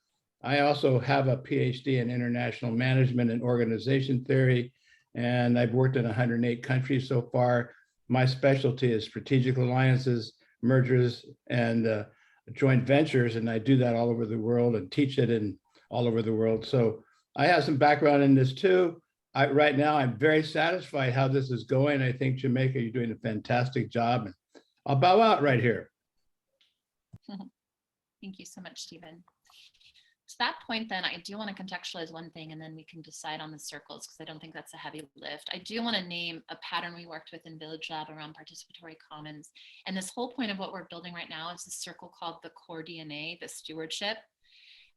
I also have a PhD in international management and organization theory, and I've worked in 108 countries so far. My specialty is strategic alliances, mergers, and joint ventures, and I do that all over the world and teach it in all over the world. So I have some background in this too, right now, I'm very satisfied how this is going. I think Jamaica, you're doing a fantastic job. And I'll bow out right here. Thank you so much, Stephen. To that point, then, I do want to contextualize one thing, and then we can decide on the circles, because I don't think that's a heavy lift. I do want to name a pattern we worked with in Village Lab around participatory commons. And this whole point of what we're building right now is a circle called the core DNA, the stewardship.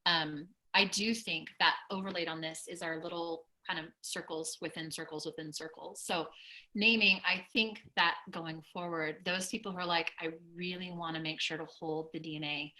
I do think that overlaid on this is our little kind of circles within circles within circles. So naming, I think that going forward, those people who are like, I really want to make sure to hold the DNA.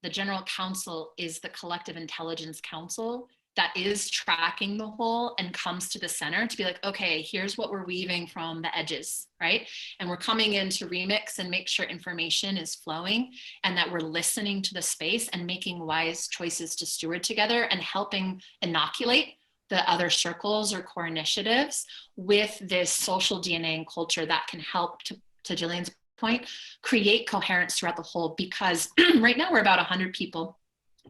The General Council is the collective intelligence council that is tracking the whole and comes to the center to be like, okay, here's what we're weaving from the edges, right? And we're coming in to remix and make sure information is flowing and that we're listening to the space and making wise choices to steward together and helping inoculate the other circles or core initiatives with this social DNA and culture that can help, to Jillian's point, create coherence throughout the whole, because right now we're about 100 people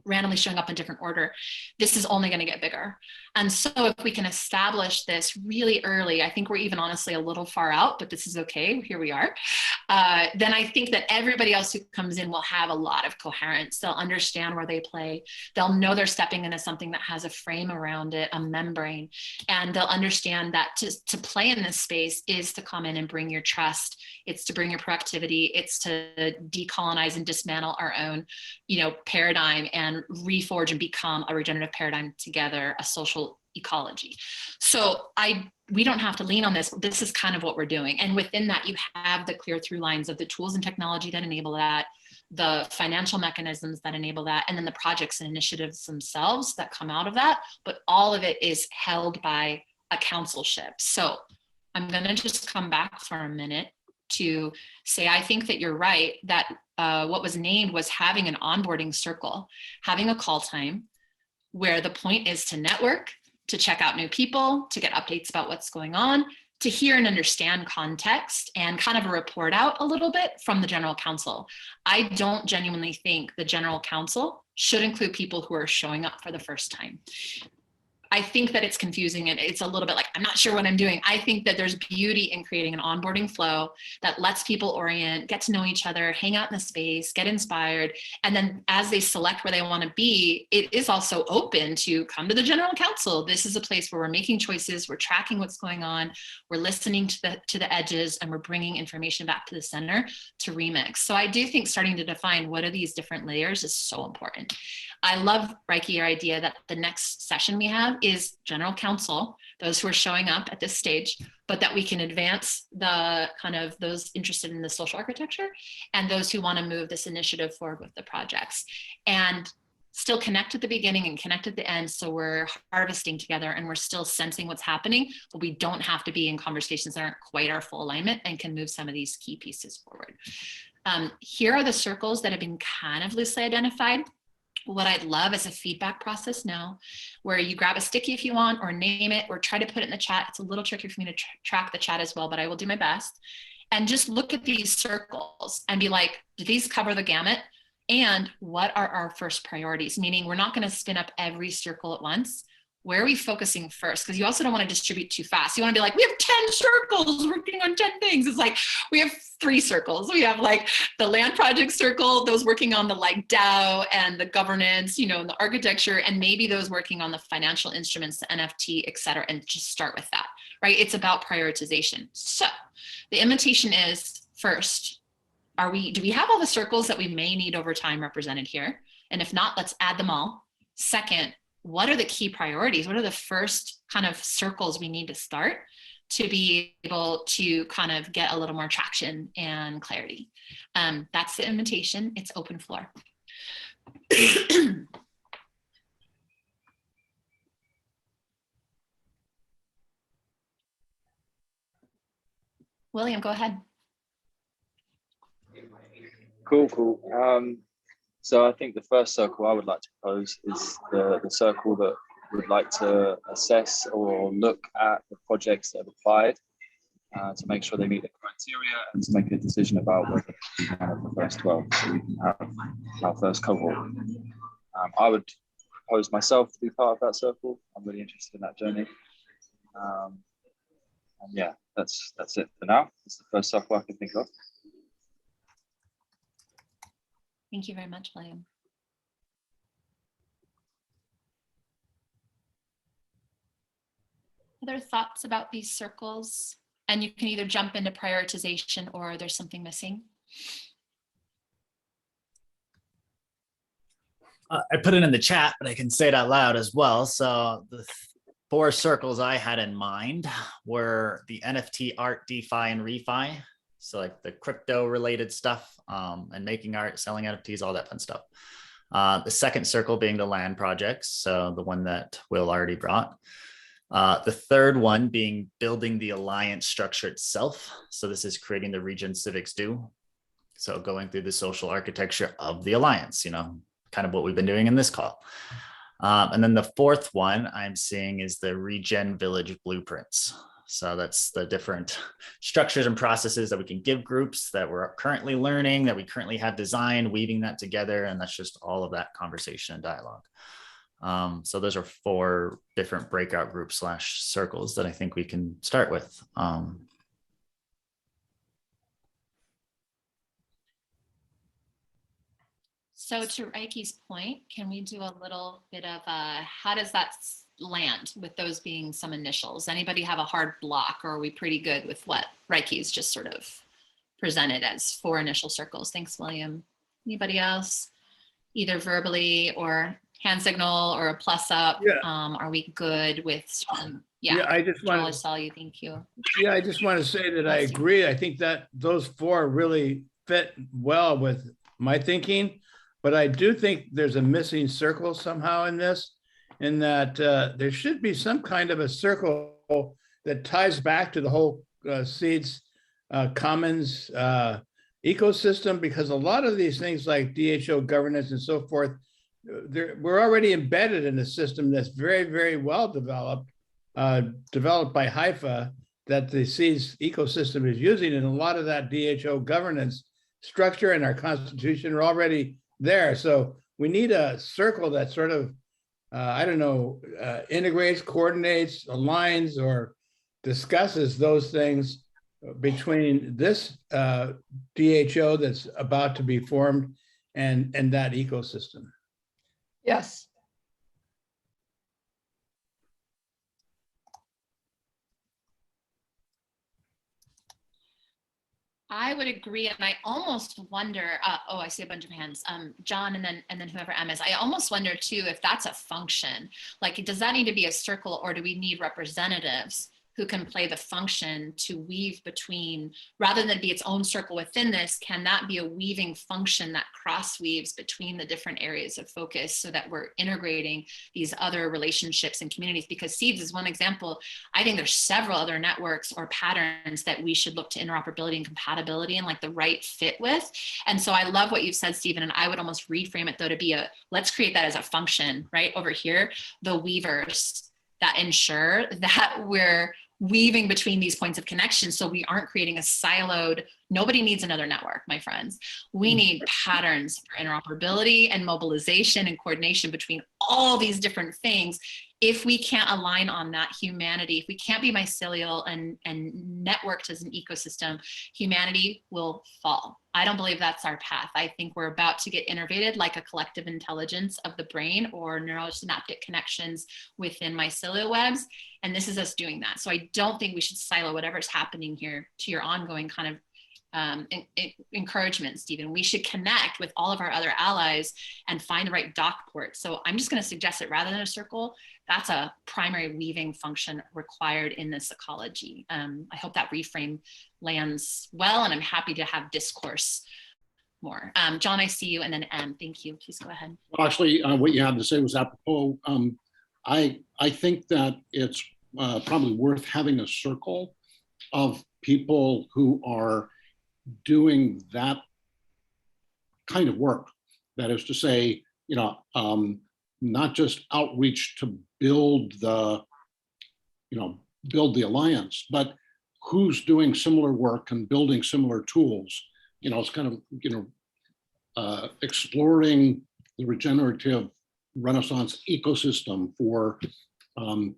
randomly showing up in different order. This is only going to get bigger. And so if we can establish this really early, I think we're even honestly a little far out, but this is okay, here we are. Then I think that everybody else who comes in will have a lot of coherence. They'll understand where they play. They'll know they're stepping into something that has a frame around it, a membrane, and they'll understand that to play in this space is to come in and bring your trust. It's to bring your proactivity. It's to decolonize and dismantle our own, paradigm and reforge and become a regenerative paradigm together, a social ecology. So we don't have to lean on this. This is kind of what we're doing. And within that, you have the clear through lines of the tools and technology that enable that, the financial mechanisms that enable that, and then the projects and initiatives themselves that come out of that. But all of it is held by a councilship. So I'm going to just come back for a minute to say, I think that you're right, that what was named was having an onboarding circle, having a call time where the point is to network, to check out new people, to get updates about what's going on, to hear and understand context, and kind of a report out a little bit from the General Council. I don't genuinely think the General Council should include people who are showing up for the first time. I think that it's confusing and it's a little bit like, I'm not sure what I'm doing. I think that there's beauty in creating an onboarding flow that lets people orient, get to know each other, hang out in the space, get inspired. And then as they select where they want to be, it is also open to come to the General Council. This is a place where we're making choices, we're tracking what's going on, we're listening to the edges, and we're bringing information back to the center to remix. So I do think starting to define what are these different layers is so important. I love, Reiki, your idea that the next session we have is General Council, those who are showing up at this stage, but that we can advance the kind of those interested in the social architecture and those who want to move this initiative forward with the projects, and still connect at the beginning and connect at the end. So we're harvesting together and we're still sensing what's happening, but we don't have to be in conversations that aren't quite our full alignment and can move some of these key pieces forward. Here are the circles that have been kind of loosely identified. What I'd love is a feedback process now where you grab a sticky if you want, or name it, or try to put it in the chat. It's a little tricky for me to track the chat as well, but I will do my best. And just look at these circles and be like, do these cover the gamut? And what are our first priorities? Meaning we're not going to spin up every circle at once. Where are we focusing first? Because you also don't want to distribute too fast. You want to be like, we have 10 circles working on 10 things. It's like, we have 3 circles. We have like the land project circle, those working on the like DAO and the governance, and the architecture, and maybe those working on the financial instruments, the NFT, et cetera, and just start with that, right? It's about prioritization. So the invitation is, first, do we have all the circles that we may need over time represented here? And if not, let's add them all. Second, what are the key priorities? What are the first kind of circles we need to start to be able to kind of get a little more traction and clarity? That's the invitation. It's open floor. William, go ahead. Cool. So I think the first circle I would like to propose is the circle that would like to assess or look at the projects that have applied to make sure they meet the criteria and to make a decision about whether we can have the first 12 so we can have our first cohort. I would propose myself to be part of that circle. I'm really interested in that journey. And yeah, that's it for now. It's the first circle I can think of. Thank you very much, William. Other thoughts about these circles? And you can either jump into prioritization or there's something missing. I put it in the chat, but I can say it out loud as well. So the 4 circles I had in mind were the NFT, art, DeFi, and ReFi. So like the crypto related stuff and making art, selling NFTs, all that fun stuff. The second circle being the land projects. So the one that Will already brought. The third one being building the alliance structure itself. So this is creating the Regen Civics do. So going through the social architecture of the alliance, you know, kind of what we've been doing in this call. And then the fourth one I'm seeing is the Regen Village Blueprints. So that's the different structures and processes that we can give groups that we're currently learning, that we currently have designed, weaving that together. And that's just all of that conversation and dialogue. So those are 4 different breakout groups / circles that I think we can start with. So to Reiki's point, can we do a little bit of how does that land with those being some initials? Anybody have a hard block, or are we pretty good with what Reiki's just sort of presented as 4 initial circles? Thanks, William. Anybody else? Either verbally or hand signal or a plus up. Yeah. Are we good with Yeah, I just want to tell you, thank you. Yeah, I just want to say that I agree. I think that those 4 really fit well with my thinking, but I do think there's a missing circle somehow in this, in that there should be some kind of a circle that ties back to the whole seeds commons ecosystem, because a lot of these things like DHO governance and so forth, we're already embedded in a system that's very, very well developed, developed by HIFA, that the seeds ecosystem is using, and a lot of that DHO governance structure and our constitution are already there. So we need a circle that sort of, I don't know, integrates, coordinates, aligns, or discusses those things between this DHO that's about to be formed and that ecosystem. Yes. I would agree, and I almost wonder. Oh, I see a bunch of hands. John, and then whoever M is. I almost wonder too if that's a function. Like, does that need to be a circle, or do we need representatives who can play the function to weave between, rather than be its own circle within this? Can that be a weaving function that cross weaves between the different areas of focus, so that we're integrating these other relationships and communities? Because seeds is one example. I think there's several other networks or patterns that we should look to interoperability and compatibility and like the right fit with. And so I love what you've said, Stephen, and I would almost reframe it though to be let's create that as a function, right? Over here, the weavers that ensure that we're weaving between these points of connection, so we aren't creating a siloed, nobody needs another network, my friends. We need patterns for interoperability and mobilization and coordination between all these different things. If we can't align on that humanity, if we can't be mycelial and networked as an ecosystem, humanity will fall. I don't believe that's our path. I think we're about to get innervated like a collective intelligence of the brain or neurosynaptic connections within mycelial webs. And this is us doing that. So I don't think we should silo whatever's happening here, to your ongoing kind of encouragement, Stephen. We should connect with all of our other allies and find the right dock port. So I'm just going to suggest it rather than a circle. That's a primary weaving function required in this ecology. I hope that reframe lands well, and I'm happy to have discourse more. John, I see you, and then M. Thank you. Please go ahead. Well, actually, what you had to say was apropos. I think that it's probably worth having a circle of people who are doing that kind of work. That is to say, not just outreach to build the alliance, but who's doing similar work and building similar tools. It's kind of, exploring the regenerative Renaissance ecosystem for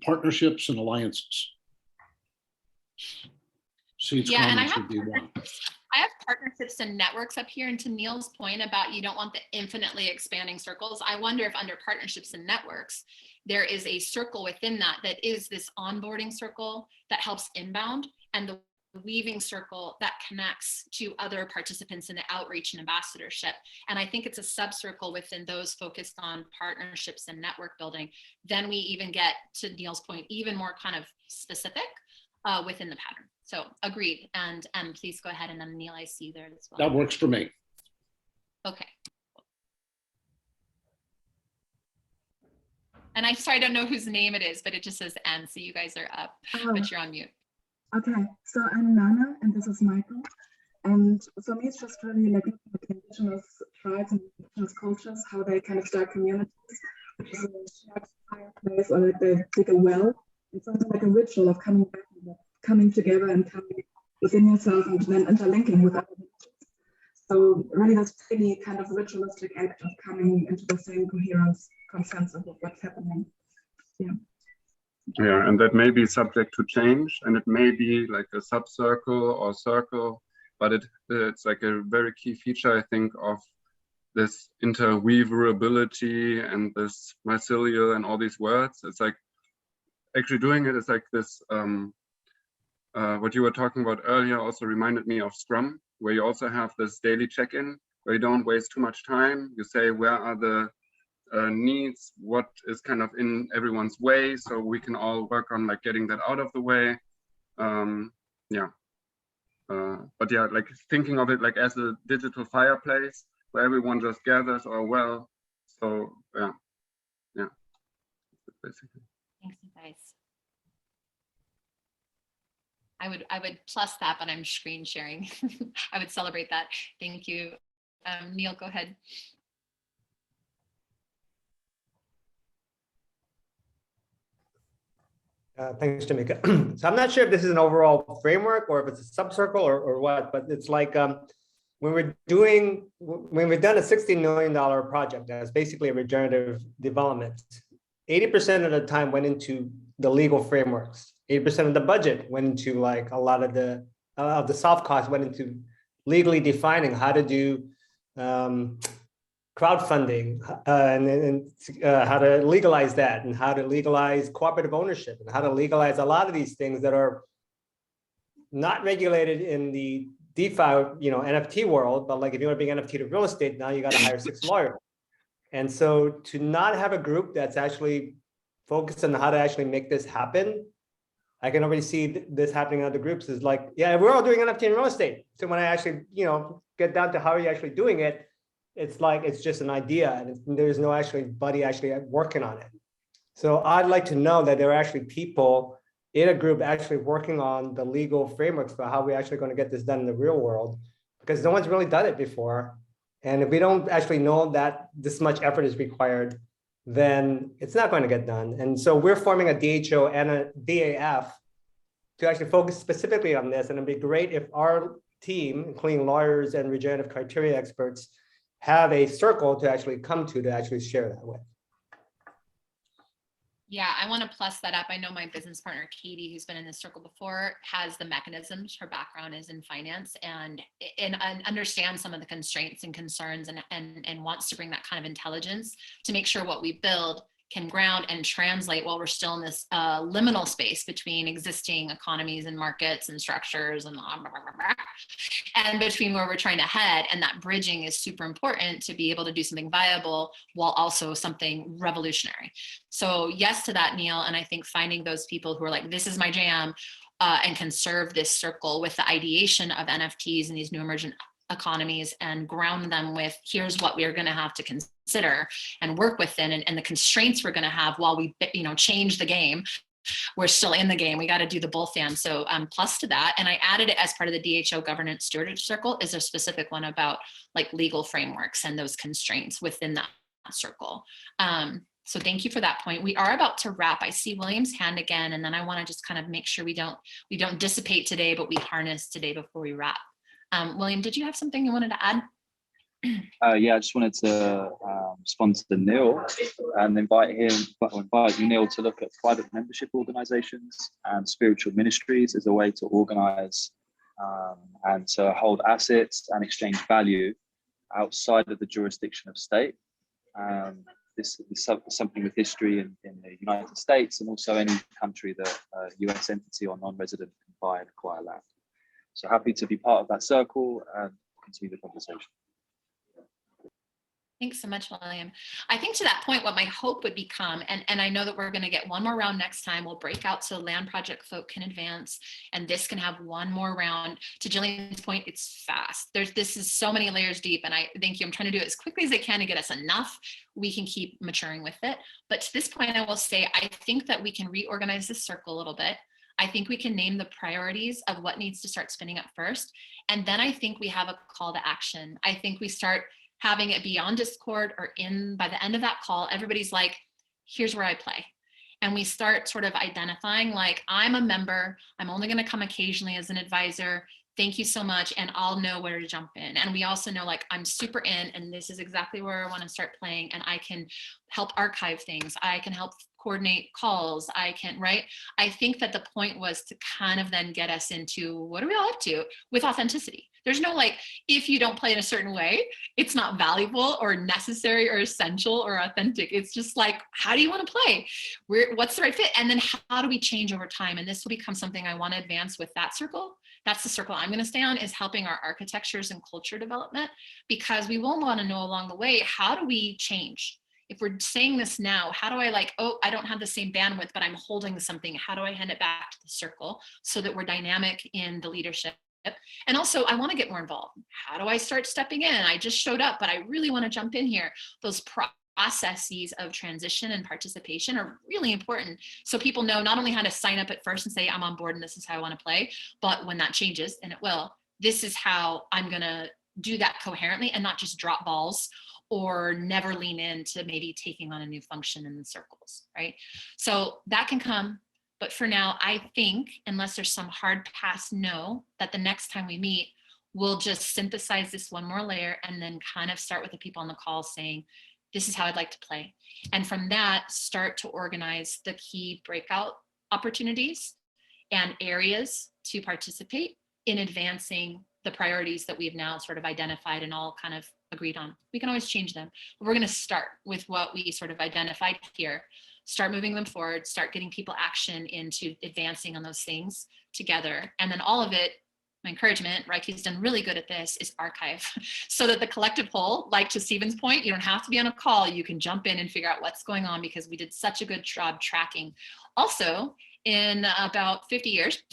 partnerships and alliances. Seeds Yeah, and comments would be one. I have partnerships and networks up here. And to Neil's point about you don't want the infinitely expanding circles, I wonder if under partnerships and networks, there is a circle within that that is this onboarding circle that helps inbound, and the weaving circle that connects to other participants in the outreach and ambassadorship. And I think it's a sub-circle within those focused on partnerships and network building. Then we even get, to Neil's point, even more kind of specific within the pattern. So agreed. And please go ahead. And then Neil, I see there as well. That works for me. Okay. And I'm sorry, I don't know whose name it is, but it just says N. So you guys are up, but you're on mute. Okay, so I'm Nana and this is Michael. And for me, it's just really like indigenous tribes and indigenous cultures, how they kind of start communities, which is a shared fireplace, or like they dig a well. It's something like a ritual of coming back, and coming together and coming within yourself and then interlinking with other people. So really this really kind of ritualistic act of coming into the same coherence, consensus of what's happening. Yeah. Yeah, and that may be subject to change, and it may be like a sub-circle or circle, but it's like a very key feature, I think, of this interweaverability and this mycelial and all these words. It's like actually doing it is like this, what you were talking about earlier also reminded me of Scrum, where you also have this daily check-in, where you don't waste too much time. You say, where are the needs, what is kind of in everyone's way, so we can all work on like getting that out of the way. Yeah, but yeah, like thinking of it like as a digital fireplace where everyone just gathers, or well, so yeah, basically. Thanks, you guys. I would plus that, but I'm screen sharing. I would celebrate that. Thank you. Neil, go ahead. Thanks, Jamika. So I'm not sure if this is an overall framework or if it's a sub-circle or what, but it's like when we've done a $16 million project that's basically a regenerative development, 80% of the time went into the legal frameworks. 80% of the budget went into like a lot of the soft costs went into legally defining how to do crowdfunding and how to legalize that, and how to legalize cooperative ownership, and how to legalize a lot of these things that are not regulated in the DeFi, NFT world. But like if you want to bring NFT to real estate, now you got to hire 6 lawyers. And so to not have a group that's actually focused on how to actually make this happen, I can already see this happening in other groups is like, yeah, we're all doing NFT in real estate. So when I actually, get down to how are you actually doing it, it's like, it's just an idea and there's no buddy actually working on it. So I'd like to know that there are actually people in a group actually working on the legal frameworks for how we're actually going to get this done in the real world, because no one's really done it before. And if we don't actually know that this much effort is required, then it's not going to get done. And so we're forming a DHO and a DAF to actually focus specifically on this. And it'd be great if our team, including lawyers and regenerative criteria experts, have a circle to actually come to actually share that with. Yeah, I want to plus that up. I know my business partner, Katie, who's been in this circle before, has the mechanisms. Her background is in finance and understands some of the constraints and concerns and wants to bring that kind of intelligence to make sure what we build can ground and translate while we're still in this liminal space between existing economies and markets and structures and between where we're trying to head. And that bridging is super important to be able to do something viable while also something revolutionary. So yes to that, Neil. And I think finding those people who are like, this is my jam, and can serve this circle with the ideation of NFTs and these new emergent economies and ground them with here's what we're going to have to consider and work within and the constraints we're going to have while we change the game. We're still in the game. We got to do the both and. So plus to that, and I added it as part of the DHO governance stewardship circle, is a specific one about like legal frameworks and those constraints within that circle. So thank you for that point. We are about to wrap. I see William's hand again, and then I want to just kind of make sure we don't dissipate today, but we harness today before we wrap. William, did you have something you wanted to add? Yeah, I just wanted to sponsor Neil and invite you, Neil, to look at private membership organizations and spiritual ministries as a way to organize and to hold assets and exchange value outside of the jurisdiction of state. This is something with history in the United States and also any country that a US entity or non-resident can buy and acquire land. So happy to be part of that circle and continue the conversation. Thanks so much, William. I think to that point, what my hope would become, and I know that we're going to get one more round next time, we'll break out so land project folk can advance, and this can have one more round. To Jillian's point, it's fast. This is so many layers deep, and I thank you. I'm trying to do it as quickly as I can to get us enough. We can keep maturing with it. But to this point, I will say, I think that we can reorganize this circle a little bit. I think we can name the priorities of what needs to start spinning up first. And then I think we have a call to action. I think we start having it be on Discord or by the end of that call, everybody's like, here's where I play. And we start sort of identifying, like, I'm a member, I'm only going to come occasionally as an advisor. Thank you so much. And I'll know where to jump in. And we also know, like, I'm super in, and this is exactly where I want to start playing. And I can help archive things. I can help coordinate calls. I think that the point was to kind of then get us into what are we all up to with authenticity. There's no, like, if you don't play in a certain way, it's not valuable or necessary or essential or authentic. It's just like, how do you want to play? What's the right fit? And then how do we change over time? And this will become something I want to advance with that circle. That's the circle I'm going to stay on, is helping our architectures and culture development, because we will want to know along the way, how do we change? If we're saying this now, how do I, like, oh, I don't have the same bandwidth, but I'm holding something. How do I hand it back to the circle so that we're dynamic in the leadership? And also, I want to get more involved. How do I start stepping in? I just showed up, but I really want to jump in here. Those processes of transition and participation are really important. So people know not only how to sign up at first and say, I'm on board and this is how I want to play, but when that changes, and it will, this is how I'm going to do that coherently and not just drop balls or never lean into maybe taking on a new function in the circles, right? So that can come. But for now, I think, unless there's some hard pass no, that the next time we meet, we'll just synthesize this one more layer and then kind of start with the people on the call saying, this is how I'd like to play. And from that, start to organize the key breakout opportunities and areas to participate in advancing the priorities that we've now sort of identified and all kind of agreed on. We can always change them, but we're going to start with what we sort of identified here. Start moving them forward, start getting people action into advancing on those things together. And then all of it, my encouragement, Reiki's done really good at this, is archive. So that the collective whole, like to Stephen's point, you don't have to be on a call, you can jump in and figure out what's going on, because we did such a good job tracking. Also, in about 50 years,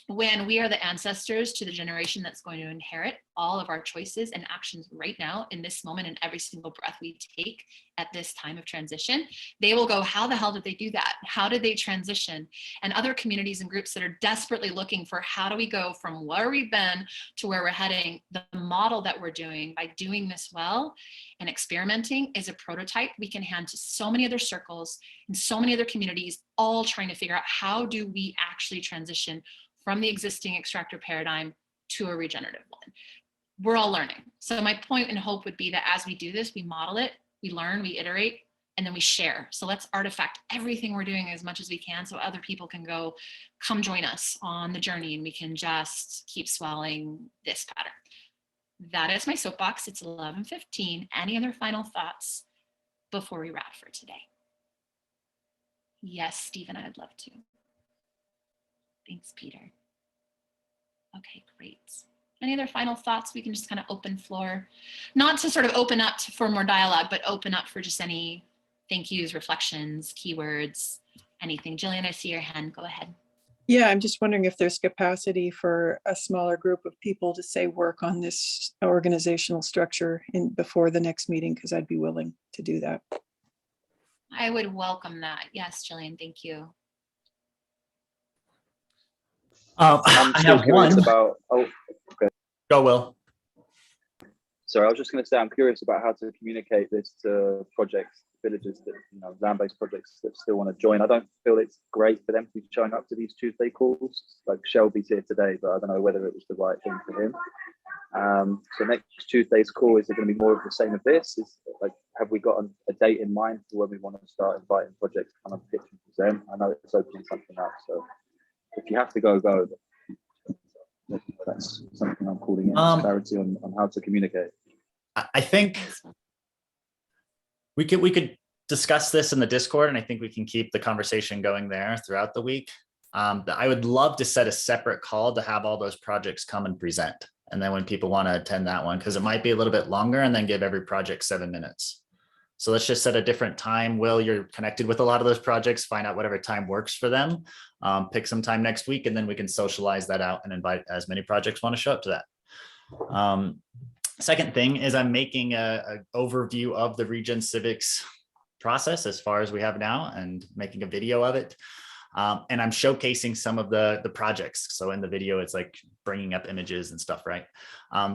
when we are the ancestors to the generation that's going to inherit all of our choices and actions right now in this moment and every single breath we take at this time of transition, they will go, how the hell did they do that? How did they transition? And other communities and groups that are desperately looking for how do we go from where we've been to where we're heading, the model that we're doing by doing this well and experimenting is a prototype we can hand to so many other circles and so many other communities, all trying to figure out how do we actually transition from the existing extractor paradigm to a regenerative one. We're all learning. So my point and hope would be that as we do this, we model it, we learn, we iterate, and then we share. So let's artifact everything we're doing as much as we can so other people can go, come join us on the journey, and we can just keep swelling this pattern. That is my soapbox. It's 11:15. Any other final thoughts before we wrap for today? Yes, Stephen, I'd love to. Thanks, Peter. Okay, great. Any other final thoughts? We can just kind of open floor, not to sort of open up for more dialogue, but open up for just any thank yous, reflections, keywords, anything. Jillian, I see your hand. Go ahead. Yeah, I'm just wondering if there's capacity for a smaller group of people to say work on this organizational structure before the next meeting, because I'd be willing to do that. I would welcome that. Yes, Jillian, thank you. I'm still curious about, okay. Go, Will. Sorry, I was just going to say, I'm curious about how to communicate this to projects, villages that, land-based projects that still want to join. I don't feel it's great for them to be showing up to these Tuesday calls. Like Shelby's here today, but I don't know whether it was the right thing for him. So next Tuesday's call, is it going to be more of the same of this? have we got a date in mind for when we want to start inviting projects to kind of pitch and present? I know it's opening something up, so if you have to go, go. That's something I'm calling in, clarity on how to communicate. I think we could discuss this in the Discord, and I think we can keep the conversation going there throughout the week. I would love to set a separate call to have all those projects come and present. And then when people want to attend that one, because it might be a little bit longer, and then give every project 7 minutes. So let's just set a different time. Will, you're connected with a lot of those projects, find out whatever time works for them. Pick some time next week, and then we can socialize that out and invite as many projects want to show up to that. Second thing is I'm making a overview of the Regen Civics process as far as we have now, and making a video of it. And I'm showcasing some of the projects. So in the video, it's like bringing up images and stuff, right?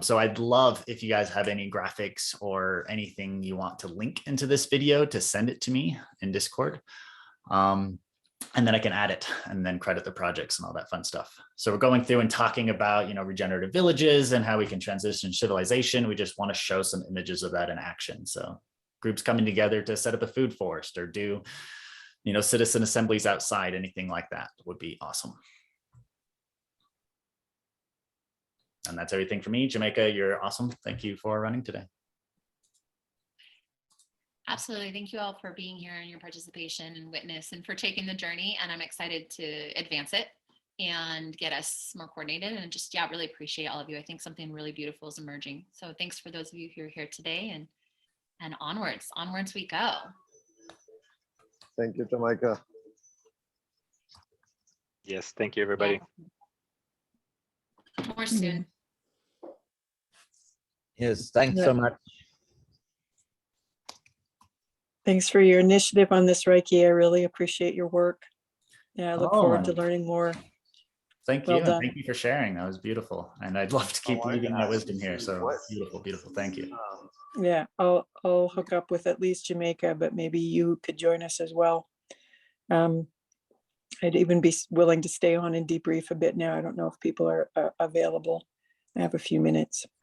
So I'd love if you guys have any graphics or anything you want to link into this video to send it to me in Discord. And then I can add it and then credit the projects and all that fun stuff. So we're going through and talking about, regenerative villages and how we can transition civilization. We just want to show some images of that in action. So groups coming together to set up a food forest or do citizen assemblies outside, anything like that would be awesome. And that's everything for me. Jamaica, you're awesome. Thank you for running today. Absolutely. Thank you all for being here and your participation and witness, and for taking the journey. And I'm excited to advance it and get us more coordinated, and just, really appreciate all of you. I think something really beautiful is emerging. So thanks for those of you who are here today, and onwards we go. Thank you, Jamaica. Yes, thank you, everybody. More soon. Yes, thanks so much. Thanks for your initiative on this, Reiki. I really appreciate your work. Yeah, I look forward to learning more. Thank you. And thank you for sharing. That was beautiful. And I'd love to keep leaving that wisdom here. So beautiful, beautiful. Thank you. Yeah, I'll hook up with at least Jamaica, but maybe you could join us as well. I'd even be willing to stay on and debrief a bit now. I don't know if people are available. I have a few minutes.